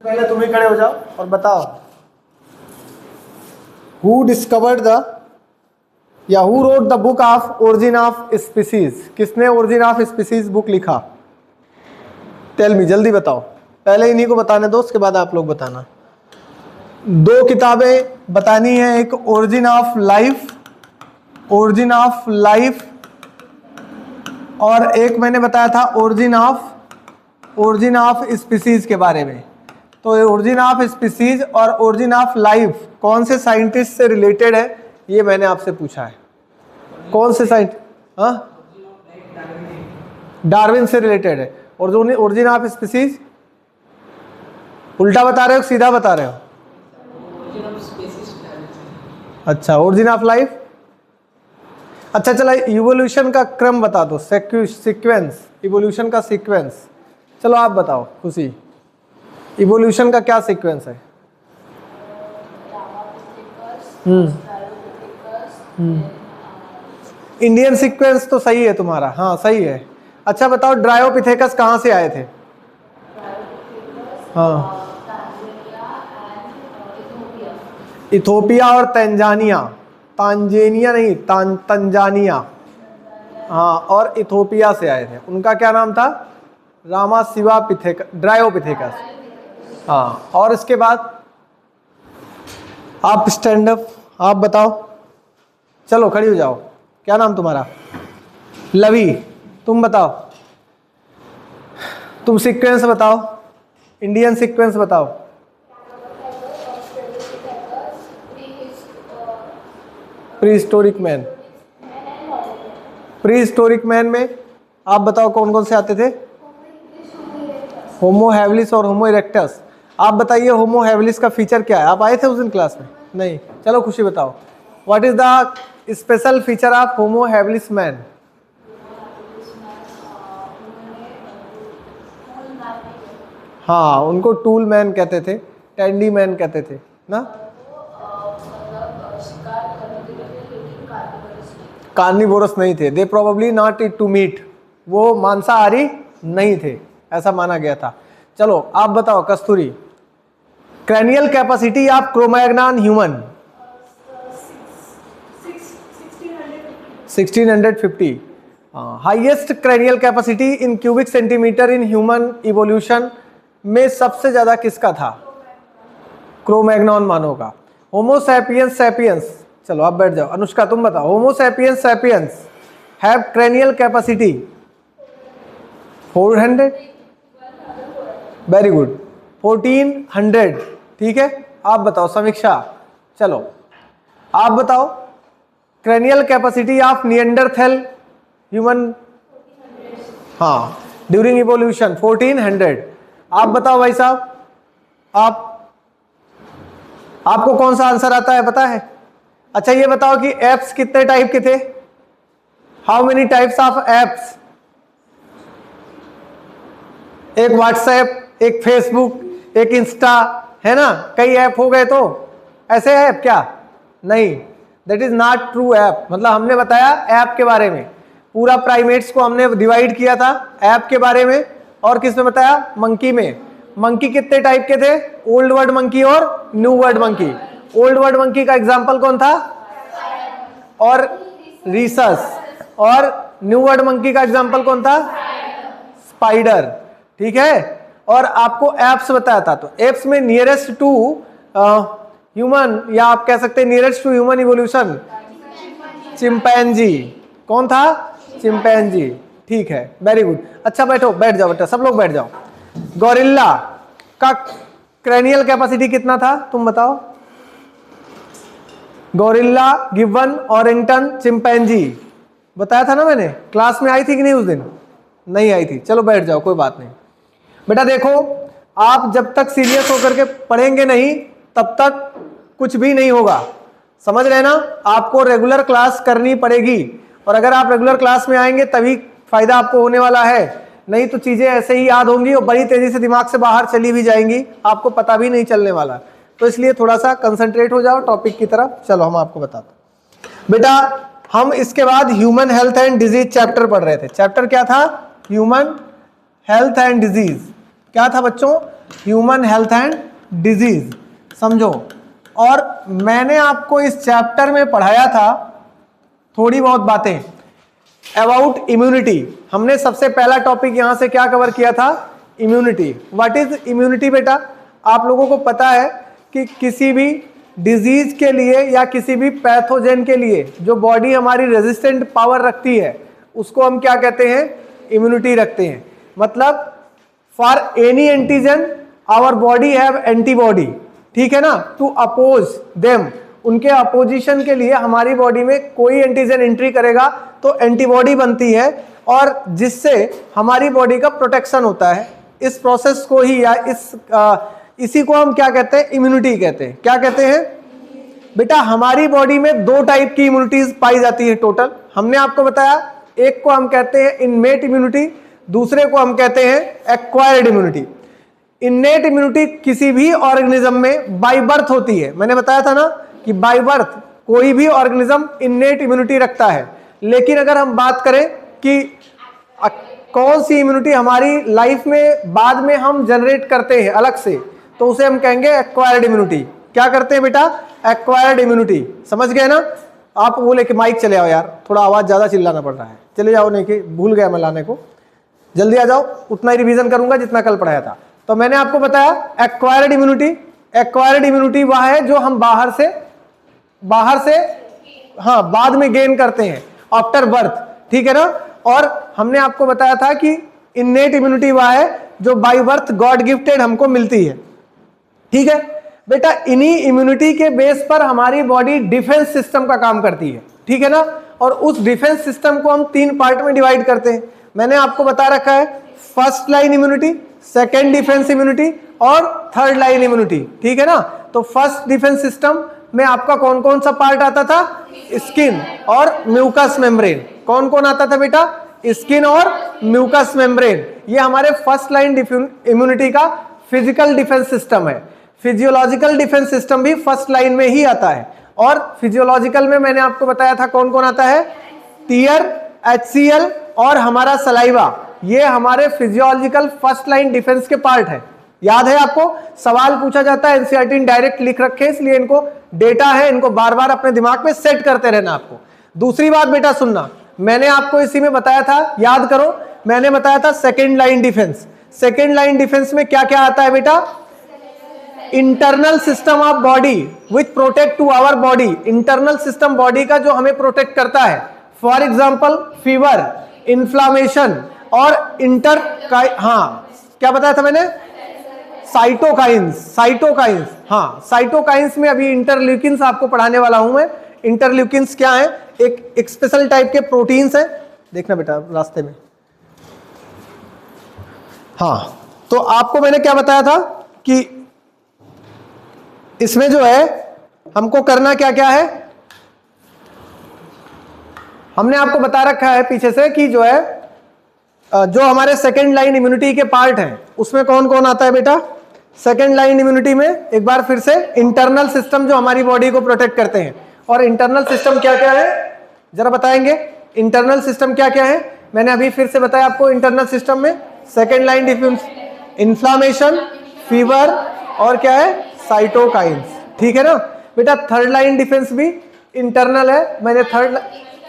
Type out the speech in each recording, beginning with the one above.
पहले तुम ही खड़े हो जाओ और बताओ, हु डिस्कवर्ड द या who wrote the book of origin of species? किसने ओरिजिन ऑफ स्पीसीज बुक लिखा? टेल मी, जल्दी बताओ। पहले इन्हीं को बताने दो, उसके बाद आप लोग बताना। दो किताबें बतानी है, एक origin of life, origin of life, और एक मैंने बताया था ओरिजिन ऑफ स्पीसीज के बारे में। तो ओरिजिन ऑफ स्पीसीज और ओरिजिन ऑफ लाइफ कौन से साइंटिस्ट से रिलेटेड है, ये मैंने आपसे पूछा है। कौन से साइंटिस्ट? हाँ, डार्विन से रिलेटेड है। और जो ओरिजिन ऑफ स्पीसीज, उल्टा बता रहे हो सीधा बता रहे हो? अच्छा, ओरिजिन ऑफ लाइफ। अच्छा चला, इवोल्यूशन का क्रम बता दो, सीक्वेंस, इवोल्यूशन का सीक्वेंस। चलो आप बताओ खुशी, इवोल्यूशन का क्या सीक्वेंस है? इंडियन सीक्वेंस तो सही है तुम्हारा, हाँ सही है। अच्छा बताओ, ड्रायोपिथेकस कहाँ से आए थे? हाँ, इथोपिया और तंजानिया, तांजेनिया नहीं, तंजानिया, हाँ, और इथोपिया से आए थे। उनका क्या नाम था? रामासिवा ड्रायोपिथेकस। हाँ, और इसके बाद आप स्टैंड अप, आप बताओ, चलो खड़ी हो जाओ। क्या नाम तुम्हारा? लवी। तुम बताओ, तुम सीक्वेंस बताओ, इंडियन सीक्वेंस बताओ। Pre historic man, pre historic man में आप बताओ कौन कौन से आते थे? होमो हैवलिस और होमो इरेक्टस। आप बताइए होमो हैवलिस का फीचर क्या है? आप आए थे उस दिन क्लास में? नहीं। चलो खुशी बताओ, what is the special feature of homo habilis man? हाँ, उनको टूल मैन कहते थे, टैंडी मैन कहते थे ना। कार्निवोरस नहीं थे, they probably not eat to meat, वो मांसाहारी नहीं थे, ऐसा माना गया था। चलो आप बताओ Kasturi, cranial capacity of Cro-Magnon human? 1650। Highest cranial capacity in cubic centimeter in human evolution में सबसे ज्यादा किसका था? क्रोमैग्नॉन मानव का। होमो सैपियंस सैपियंस, चलो आप बैठ जाओ। अनुष्का तुम बताओ, homo sapiens sapiens have cranial capacity 400, very good, 1400, ठीक है। आप बताओ समीक्षा, चलो आप बताओ, cranial capacity of Neanderthal human, हाँ, ड्यूरिंग इवोल्यूशन 1400। आप बताओ भाई साहब, आपको कौन सा आंसर आता है पता है? अच्छा ये बताओ कि एप्स कितने टाइप के थे? How many types of apps? एक व्हाट्सएप, एक फेसबुक, एक इंस्टा, है ना, कई ऐप हो गए। तो ऐसे ऐप क्या? नहीं, that is not true app. मतलब हमने बताया ऐप के बारे में, पूरा प्राइमेट्स को हमने डिवाइड किया था ऐप के बारे में। और किस में बताया? मंकी में। मंकी कितने टाइप के थे? ओल्ड वर्ड मंकी और new word monkey. Old word monkey का एग्जाम्पल कौन था? और रीसस। और न्यू वर्ड मंकी का एग्जाम्पल कौन था? स्पाइडर, ठीक है। और आपको एप्स बताया था, तो एप्स में नियरेस्ट टू ह्यूमन, या आप कह सकते हैं nearest to human evolution, chimpanzee. कौन था? चिंपैंजी, ठीक है, वेरी गुड। अच्छा बैठो, बैठ जाओ बेटा, सब लोग बैठ जाओ। गोरिल्ला का क्रैनियल कैपेसिटी कितना था तुम बताओ? गोरिल्ला, गिब्बन, ऑरिंगटन, चिंपैंजी, बताया था ना मैंने। क्लास में आई थी कि नहीं उस दिन? नहीं आई थी। चलो बैठ जाओ, कोई बात नहीं। बेटा देखो, आप जब तक सीरियस होकर के पढ़ेंगे नहीं तब तक कुछ भी नहीं होगा, समझ रहे ना। आपको रेगुलर क्लास करनी पड़ेगी, और अगर आप रेगुलर क्लास में आएंगे तभी फायदा आपको होने वाला है, नहीं तो चीजें ऐसे ही याद होंगी और बड़ी तेजी से दिमाग से बाहर चली भी जाएंगी, आपको पता भी नहीं चलने वाला। तो इसलिए थोड़ा सा कंसंट्रेट हो जाओ टॉपिक की तरफ। चलो हम आपको बताते हैं। बेटा हम इसके बाद human health and disease chapter पढ़ रहे थे। चैप्टर क्या था? Human health and disease. क्या था बच्चों? ह्यूमन हेल्थ एंड डिजीज, समझो। और मैंने आपको इस चैप्टर में पढ़ाया था थोड़ी बहुत बातें अबाउट इम्यूनिटी। हमने सबसे पहला टॉपिक यहां से क्या कवर किया था? इम्यूनिटी। व्हाट इज इम्यूनिटी बेटा? आप लोगों को पता है कि किसी भी डिजीज के लिए या किसी भी पैथोजेन के लिए जो बॉडी हमारी रेजिस्टेंट पावर रखती है उसको हम क्या कहते हैं? इम्यूनिटी रखते हैं। मतलब for any antigen our body have antibody, ठीक है ना, टू अपोज देम। उनके अपोजिशन के लिए हमारी बॉडी में कोई एंटीजन एंट्री करेगा तो एंटीबॉडी बनती है और जिससे हमारी बॉडी का प्रोटेक्शन होता है। इस प्रोसेस को ही या इसी को हम क्या कहते हैं? इम्यूनिटी कहते हैं। क्या कहते हैं बेटा? हमारी बॉडी में दो टाइप की इम्यूनिटीज पाई जाती है टोटल। हमने आपको बताया एक को हम कहते हैं इनमेट इम्यूनिटी, दूसरे को हम कहते हैं एक्वायर्ड इम्यूनिटी। इननेट इम्यूनिटी किसी भी ऑर्गेनिज्म में बाय बर्थ होती है। मैंने बताया था ना कि बाय बर्थ कोई भी ऑर्गेनिज्म इननेट इम्यूनिटी रखता है। लेकिन अगर हम बात करें कि कौन सी इम्यूनिटी हमारी लाइफ में बाद में हम जनरेट करते हैं अलग से, तो उसे हम कहेंगे एक्वायर्ड इम्यूनिटी। क्या करते हैं बेटा? Acquired immunity. समझ गए ना? आप वो लेके माइक चले आओ यार, थोड़ा आवाज ज्यादा चिल्लाना पड़ रहा है। चले जाओ, नहीं कि भूल गया मैं लाने को। जल्दी आ जाओ, उतना ही रिवीजन करूंगा जितना कल पढ़ाया था। तो मैंने आपको बताया एक्वायर्ड इम्यूनिटी। एक्वायर्ड इम्यूनिटी वह है जो हम बाहर से हाँ बाद में गेन करते हैं आफ्टर बर्थ, ठीक है ना। और हमने आपको बताया था कि इननेट इम्यूनिटी वह है जो बाय बर्थ गॉड गिफ्टेड हमको मिलती है, ठीक है बेटा। इन्हीं इम्यूनिटी के बेस पर हमारी बॉडी डिफेंस सिस्टम का काम करती है, ठीक है ना। और उस डिफेंस सिस्टम को हम 3 पार्ट में डिवाइड करते हैं। मैंने आपको बता रखा है first line immunity, second defence immunity और थर्ड लाइन इम्यूनिटी, ठीक है ना। तो फर्स्ट डिफेंस सिस्टम में आपका कौन कौन सा पार्ट आता था? स्किन और म्यूकस मेम्ब्रेन। कौन कौन आता था बेटा? स्किन और म्यूकस मेम्ब्रेन। ये हमारे फर्स्ट लाइन इम्यूनिटी का फिजिकल डिफेंस सिस्टम है। फिजियोलॉजिकल डिफेंस सिस्टम भी फर्स्ट लाइन में ही आता है। और फिजियोलॉजिकल में मैंने आपको बताया था कौन कौन आता है? टीयर, HCl और हमारा सलाइवा। ये हमारे फिजियोलॉजिकल फर्स्ट लाइन डिफेंस के पार्ट है। याद है आपको? सवाल पूछा जाता है, एनसीईआरटी ने डायरेक्ट लिख रखे, इसलिए इनको डेटा है, इनको बार बार अपने दिमाग में सेट करते रहना आपको। दूसरी बात बेटा सुनना, मैंने आपको इसी में बताया था, याद करो, मैंने बताया था second line defence. Second line defence में क्या क्या आता है बेटा? Internal system of body which protect to our body. Internal system body का जो हमें प्रोटेक्ट करता है। फॉर एग्जाम्पल फीवर, इन्फ्लामेशन और क्या बताया था मैंने? साइटोकाइंस। हाँ, साइटोकाइंस में अभी इंटरल्यूकिन्स आपको पढ़ाने वाला हूं मैं। इंटरल्यूकिन्स क्या है? एक स्पेशल टाइप के प्रोटीन्स हैं, देखना बेटा रास्ते में। हाँ, तो आपको मैंने क्या बताया था कि इसमें जो है हमको करना क्या क्या है? हमने आपको बता रखा है पीछे से कि जो है जो हमारे सेकेंड लाइन इम्यूनिटी के पार्ट हैं उसमें कौन कौन आता है बेटा? सेकेंड लाइन इम्यूनिटी में एक बार फिर से इंटरनल सिस्टम जो हमारी बॉडी को प्रोटेक्ट करते हैं। और इंटरनल सिस्टम क्या क्या है जरा बताएंगे? इंटरनल सिस्टम क्या क्या है? मैंने अभी फिर से बताया आपको। इंटरनल सिस्टम में second line defence, inflammation, fever और क्या है? साइटोकाइंस, ठीक है ना बेटा। थर्ड लाइन डिफेंस भी इंटरनल है, मैंने थर्ड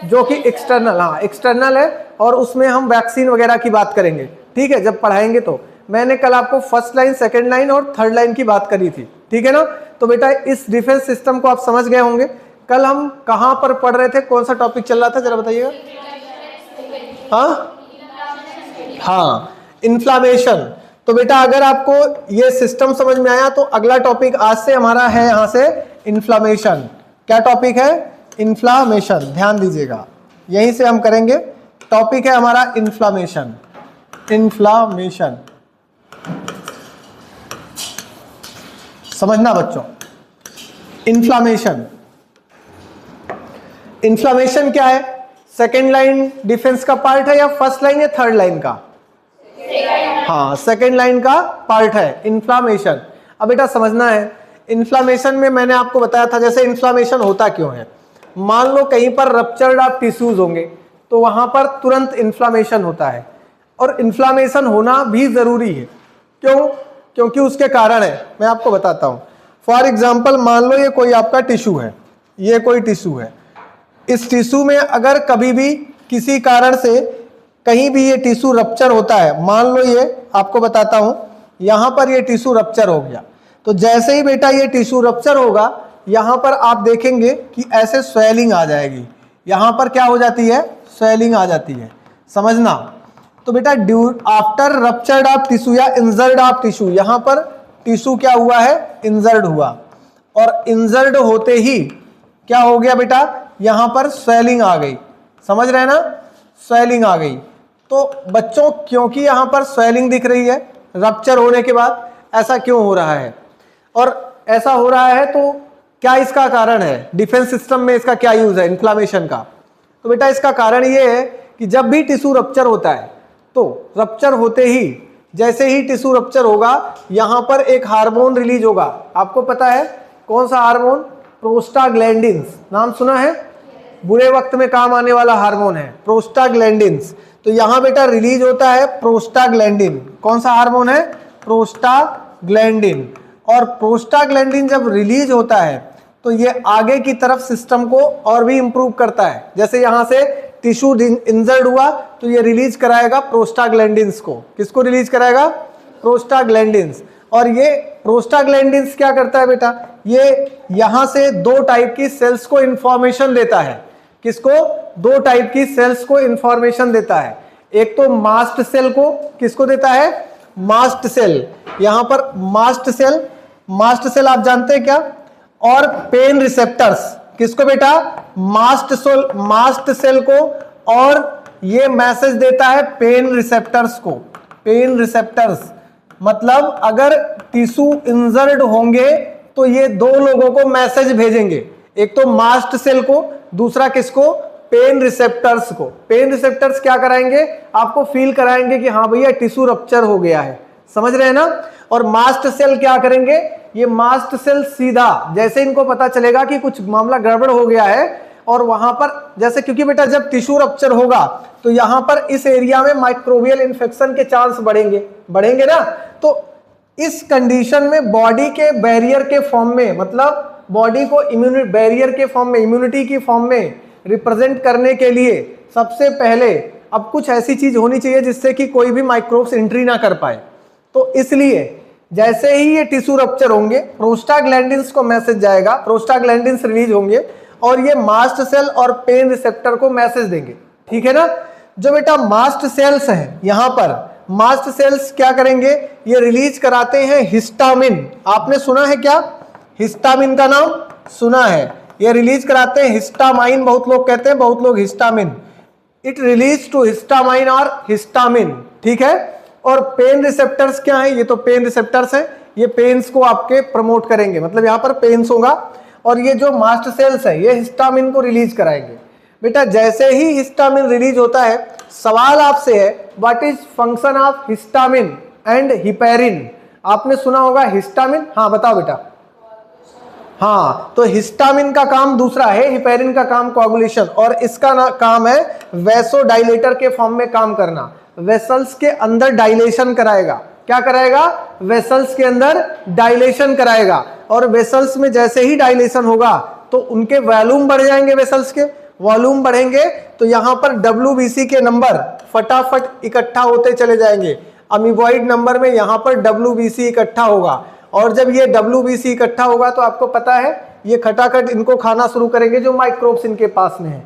जो कि एक्सटर्नल, हाँ एक्सटर्नल है, और उसमें हम वैक्सीन वगैरह की बात करेंगे, ठीक है, जब पढ़ाएंगे। तो मैंने कल आपको फर्स्ट लाइन, सेकेंड लाइन और थर्ड लाइन की बात करी थी, ठीक है ना। तो बेटा इस डिफेंस सिस्टम को आप समझ गए होंगे। कल हम कहां पर पढ़ रहे थे? कौन सा टॉपिक चल रहा था जरा बताइएगा? हाँ, इन्फ्लामेशन। तो बेटा अगर आपको ये सिस्टम समझ में आया तो अगला टॉपिक आज से हमारा है यहां से इन्फ्लामेशन। क्या टॉपिक है? इन्फ्लामेशन। ध्यान दीजिएगा, यहीं से हम करेंगे। टॉपिक है हमारा इन्फ्लामेशन। इन्फ्लामेशन समझना बच्चों। इन्फ्लामेशन, इन्फ्लामेशन क्या है? सेकेंड लाइन डिफेंस का पार्ट है या फर्स्ट लाइन या थर्ड लाइन का? हाँ, सेकेंड लाइन का पार्ट है इन्फ्लामेशन। अब बेटा समझना है, इन्फ्लामेशन में मैंने आपको बताया था जैसे इन्फ्लामेशन होता क्यों है। मान लो कहीं पर रप्चर्ड ऑफ टिश्यूज होंगे तो वहां पर तुरंत इन्फ्लामेशन होता है, और इन्फ्लामेशन होना भी जरूरी है। क्यों? क्योंकि उसके कारण है। मैं आपको बताता हूं। फॉर एग्जाम्पल मान लो ये कोई आपका टिश्यू है, ये कोई टिश्यू है। इस टिश्यू में अगर कभी भी किसी कारण से कहीं भी ये टिश्यू रप्चर होता है, मान लो ये आपको बताता हूं, यहां पर ये टिश्यू रप्चर हो गया, तो जैसे ही बेटा ये टिश्यू रप्चर होगा, यहां पर आप देखेंगे कि ऐसे स्वेलिंग आ जाएगी। यहां पर क्या हो जाती है? स्वेलिंग आ जाती है, समझना। तो बेटा आफ्टर रप्चर्ड ऑफ टिश्यू या इंजर्ड ऑफ टिश्यू, यहां पर टिश्यू क्या हुआ है? इंजर्ड हुआ, और इंजर्ड होते ही क्या हो गया बेटा? यहां पर स्वेलिंग आ गई, समझ रहे हैं ना? स्वेलिंग आ गई। तो बच्चों क्योंकि यहां पर स्वेलिंग दिख रही है रप्चर होने के बाद, ऐसा क्यों हो रहा है? और ऐसा हो रहा है तो क्या इसका कारण है? डिफेंस सिस्टम में इसका क्या यूज है? इन्फ्लामेशन का। तो बेटा इसका कारण ये है कि जब भी टिश्यू रप्चर होता है तो रप्चर होते ही, जैसे ही टिश्यू रप्चर होगा, यहां पर एक हार्मोन रिलीज होगा। आपको पता है कौन सा हार्मोन? प्रोस्टाग्लैंडिन्स, नाम सुना है? बुरे वक्त में काम आने वाला हार्मोन है प्रोस्टाग्लैंडिन्स। तो यहां बेटा रिलीज होता है प्रोस्टाग्लैंडिन। कौन सा हार्मोन है? प्रोस्टाग्लैंडिन। और प्रोस्टाग्लैंडिन जब रिलीज होता है तो ये आगे की तरफ सिस्टम को और भी इंप्रूव करता है। जैसे यहां से टिश्यू इंजर्ड हुआ तो ये रिलीज कराएगा प्रोस्टाग्लैंडिन्स को। किसको रिलीज कराएगा? प्रोस्टाग्लैंडिन्स। और ये प्रोस्टाग्लैंडिन्स क्या करता है बेटा? ये यहां से दो टाइप की सेल्स को इंफॉर्मेशन देता है। किसको? दो टाइप की सेल्स को इंफॉर्मेशन देता है। एक तो मास्ट सेल को, किसको देता है? Mast cell. यहां पर मास्ट सेल, मास्ट सेल आप जानते हैं क्या? और पेन रिसेप्टर्स, किसको बेटा? मास्ट सेल को, और ये मैसेज देता है पेन रिसेप्टर्स को। पेन रिसेप्टर्स मतलब अगर टिश्यू इंजर्ड होंगे तो ये दो लोगों को मैसेज भेजेंगे, एक तो मास्ट सेल को, दूसरा किसको? पेन रिसेप्टर्स को। पेन रिसेप्टर्स क्या कराएंगे? आपको फील कराएंगे कि हाँ भैया टिश्यू रप्चर हो गया है, समझ रहे हैं ना? और मास्ट सेल क्या करेंगे? ये मास्ट सेल सीधा जैसे इनको पता चलेगा कि कुछ मामला गड़बड़ हो गया है, और वहां पर जैसे, क्योंकि बेटा जब टिश्यू रप्चर होगा तो यहां पर इस एरिया में माइक्रोबियल इन्फेक्शन के चांस बढ़ेंगे ना। तो इस कंडीशन में बॉडी के बैरियर के फॉर्म में, मतलब बॉडी को इम्यूनिटी बैरियर के फॉर्म में, इम्यूनिटी की फॉर्म में रिप्रेजेंट करने के लिए सबसे पहले अब कुछ ऐसी चीज होनी चाहिए जिससे कि कोई भी माइक्रोब्स एंट्री ना कर पाए। तो इसलिए जैसे ही ये टिश्यू रप्चर होंगे, प्रोस्टाग्लैंडिन्स को मैसेज जाएगा, प्रोस्टाग्लैंडिन्स रिलीज होंगे और ये मास्ट सेल और पेन रिसेप्टर को मैसेज देंगे, ठीक है ना? जो बेटा मास्ट सेल्स हैं, यहां पर मास्ट सेल्स क्या करेंगे? ये रिलीज कराते हैं हिस्टामिन। आपने सुना है क्या? हिस्टामिन का नाम सुना है? ये रिलीज कराते हैं हिस्टामाइन, बहुत लोग कहते हैं, बहुत लोग histamine. It release to histamine और हिस्टामिन, ठीक है? और पेन रिसेप्टर्स क्या है? ये तो पेन रिसेप्टर्स है, ये पेन्स को आपके प्रमोट करेंगे, मतलब यहां पर पेन्स होगा। और ये जो मास्ट सेल्स है ये हिस्टामिन को रिलीज कराएंगे। बेटा जैसे ही हिस्टामिन रिलीज होता है, सवाल आपसे है what is function of histamine and heparin? आपने सुना होगा हिस्टामिन, हाँ बताओ बेटा। हाँ, तो हिस्टामिन का काम दूसरा है, हिपेरिन का काम कोआगुलेशन, और इसका काम है वैसोडाइलेटर के फॉर्म में काम करना। वेसल्स के अंदर डायलेशन कराएगा। क्या कराएगा? वेसल्स के अंदर डायलेशन कराएगा। और वेसल्स में जैसे ही डायलेशन होगा तो उनके वॉल्यूम बढ़ जाएंगे, वेसल्स के वॉल्यूम बढ़ेंगे तो यहां पर WBC के नंबर फटाफट इकट्ठा होते चले जाएंगे। अमीबॉइड नंबर में यहां पर WBC इकट्ठा होगा, और जब ये WBC इकट्ठा होगा तो आपको पता है ये खटाखट इनको खाना शुरू करेंगे जो माइक्रोब्स इनके पास में है।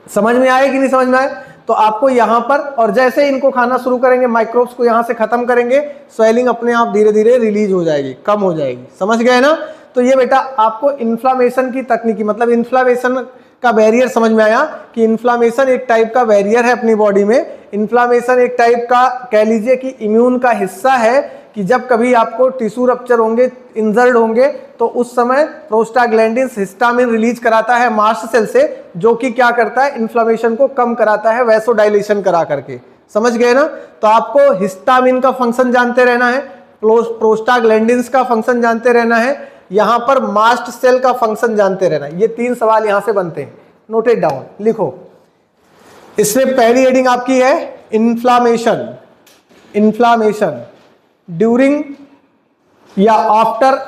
समझ में आए कि नहीं समझ में आए? तो आपको यहां पर, और जैसे इनको खाना शुरू करेंगे, माइक्रोब्स को यहां से खत्म करेंगे, स्वेलिंग अपने आप धीरे धीरे रिलीज हो जाएगी, कम हो जाएगी। समझ गए ना? तो ये बेटा आपको इन्फ्लामेशन की तकनीकी, मतलब इन्फ्लामेशन का बैरियर समझ में आया कि इन्फ्लामेशन एक टाइप का बैरियर है अपनी बॉडी में। इन्फ्लामेशन एक टाइप का कह लीजिए कि इम्यून का हिस्सा है, कि जब कभी आपको टिश्यू रप्चर होंगे, इंजर्ड होंगे, तो उस समय प्रोस्टाग्लैंडिन्स हिस्टामिन रिलीज कराता है मास्ट सेल से, जो कि क्या करता है? इन्फ्लामेशन को कम कराता है वैसोडाइलेशन करा करके। समझ गए ना? तो आपको हिस्टामिन का फंक्शन जानते रहना है, प्रोस्टाग्लैंडिन्स का फंक्शन जानते रहना है, यहां पर मास्ट सेल का फंक्शन जानते रहना। ये 3 सवाल यहां से बनते हैं, नोटेड डाउन, लिखो। इसमें पहली हेडिंग आपकी है इन्फ्लामेशन। इन्फ्लामेशन ड्यूरिंग या after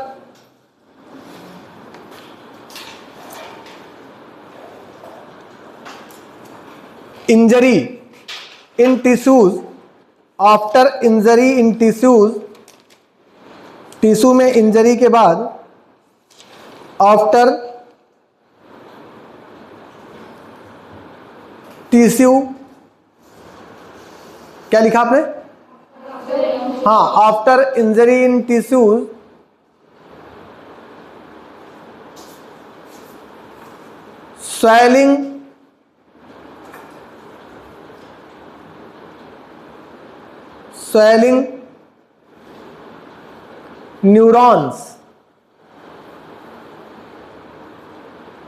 injury in tissues, after injury in tissues, tissue में इंजरी के बाद, आफ्टर टिश्यू, क्या लिखा आपने? हाँ, after injury in tissues, swelling, swelling neurons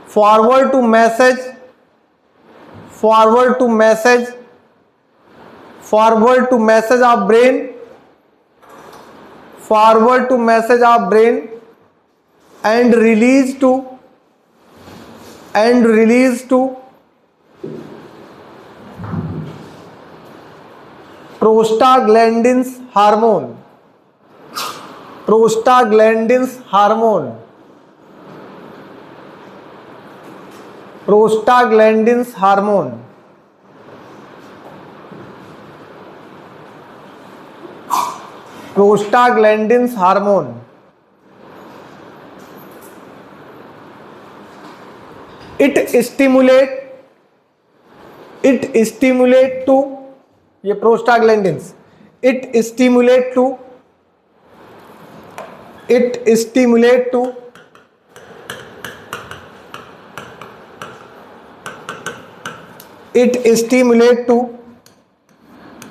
forward to message, forward to message, forward to message of brain, forward to message of brain, and release to, and release to prostaglandins hormone, prostaglandins hormone, prostaglandins hormone, prostaglandins hormone. It stimulate to, ये prostaglandins, it stimulate to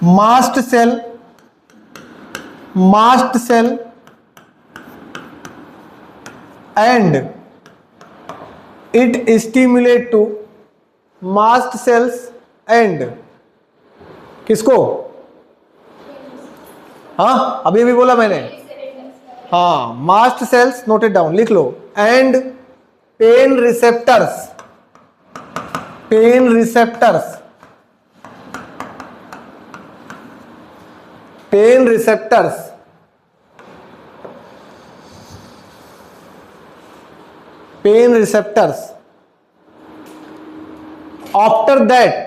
mast cell and it stimulate to mast cells and किसको? हाँ, अभी अभी बोला मैंने, हाँ, mast cells, noted down, लिख लो, and pain receptors, pain receptors, pain receptors, pain receptors. After that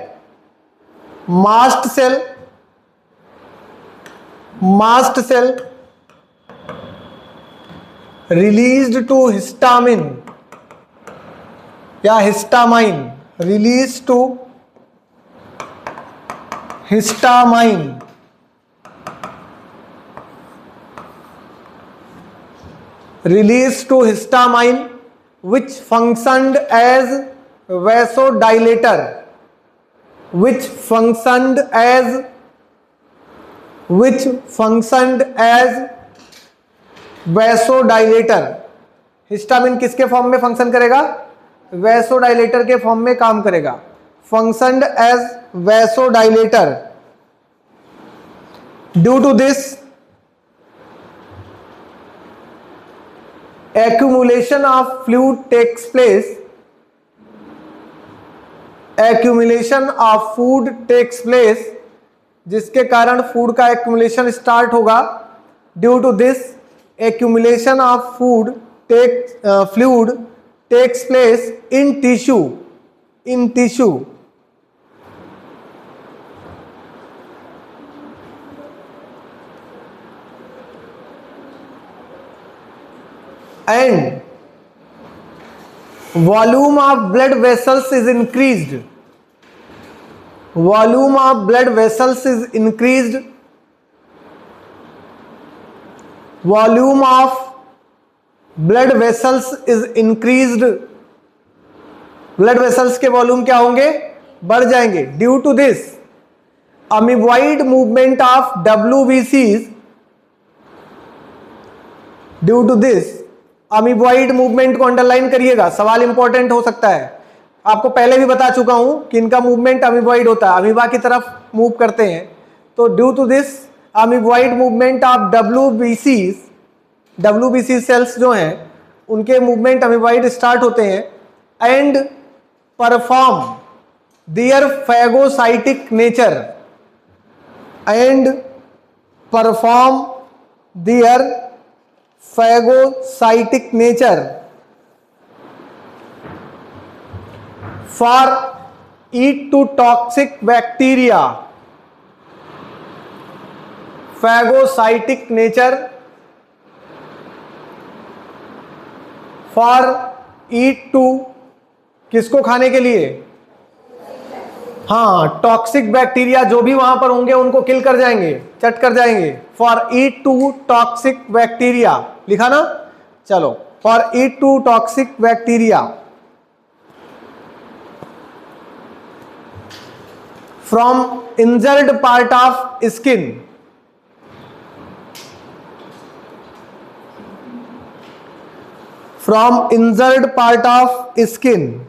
mast cell released to histamine या histamine, released to histamine, released to histamine, which functioned as vasodilator, which functioned as vasodilator. Histamine किसके form में function करेगा? Vasodilator के form में काम करेगा. Functioned as vasodilator. Due to this accumulation of fluid takes place, accumulation of food takes place, जिसके कारण food का एक्यूमुलेशन स्टार्ट होगा. Due to this accumulation of fluid takes place in tissue, and volume of blood vessels is increased, volume of blood vessels is increased, volume of blood vessels is increased. Blood vessels के volume क्या होंगे? बढ़ जाएंगे. Due to this amoeboid movement of WBCs, due to this amoeboid movement को underline करिएगा, सवाल important हो सकता है. आपको पहले भी बता चुका हूं कि इनका मूवमेंट अमीबॉइड होता है, अमीबा की तरफ मूव करते हैं. तो due to this amoeboid movement of WBC cells जो हैं उनके मूवमेंट अमीबॉइड स्टार्ट होते हैं. And perform their phagocytic nature, and perform their phagocytic nature for eat to toxic bacteria. Phagocytic nature for eat to, किसको खाने के लिए? हाँ, टॉक्सिक बैक्टीरिया जो भी वहां पर होंगे उनको किल कर जाएंगे, चट कर जाएंगे. For eat to toxic bacteria लिखा ना. चलो, for eat to toxic bacteria from injured part of skin. From injured part of skin.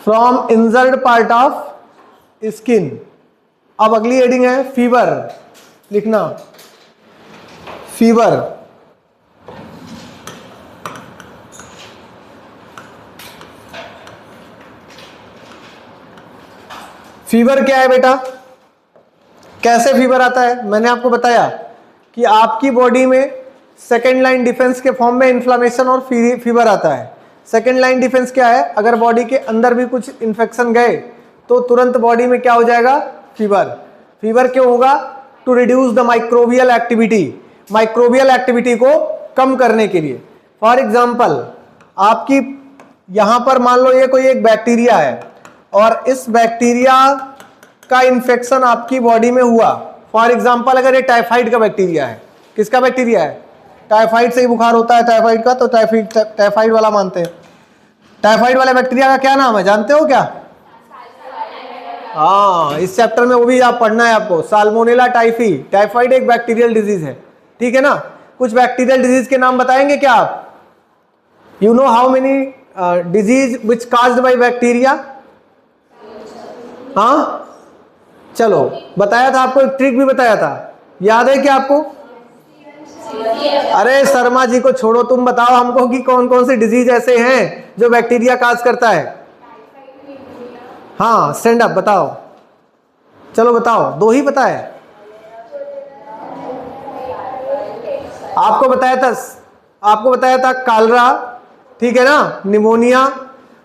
From injured part of skin. अब अगली हेडिंग है फीवर. लिखना फीवर. फीवर क्या है बेटा? कैसे फीवर आता है? मैंने आपको बताया कि आपकी बॉडी में सेकेंड लाइन डिफेंस के फॉर्म में इन्फ्लामेशन और फीवर आता है. सेकेंड लाइन डिफेंस क्या है? अगर बॉडी के अंदर भी कुछ इन्फेक्शन गए तो तुरंत बॉडी में क्या हो जाएगा? फीवर. फीवर क्यों होगा? To reduce the microbial activity. Microbial activity को कम करने के लिए. फॉर एग्जाम्पल, आपकी यहां पर मान लो ये कोई एक बैक्टीरिया है और इस बैक्टीरिया का इन्फेक्शन आपकी बॉडी में हुआ. फॉर एग्जाम्पल, अगर ये टाइफाइड का बैक्टीरिया है. किसका बैक्टीरिया है? टाइफाइड से ही बुखार होता है टाइफाइड का, तो टाइफाइड वाला मानते हैं. टाइफाइड वाले बैक्टीरिया का क्या नाम है जानते हो क्या? हाँ, इस चैप्टर में वो भी आप पढ़ना है आपको. Salmonella typhi. टाइफाइड एक बैक्टीरियल डिजीज है, ठीक है ना. कुछ बैक्टीरियल डिजीज के नाम बताएंगे क्या आप? You know how many disease which caused by bacteria? हाँ, चलो बताया था आपको, एक ट्रिक भी बताया था, याद है क्या आपको? अरे शर्मा जी को छोड़ो, तुम बताओ हमको कि कौन कौन से डिजीज ऐसे हैं जो बैक्टीरिया काज करता है. हाँ, स्टैंड अप बताओ. चलो बताओ, दो ही बताए. आपको बताया था कालरा, ठीक है ना, निमोनिया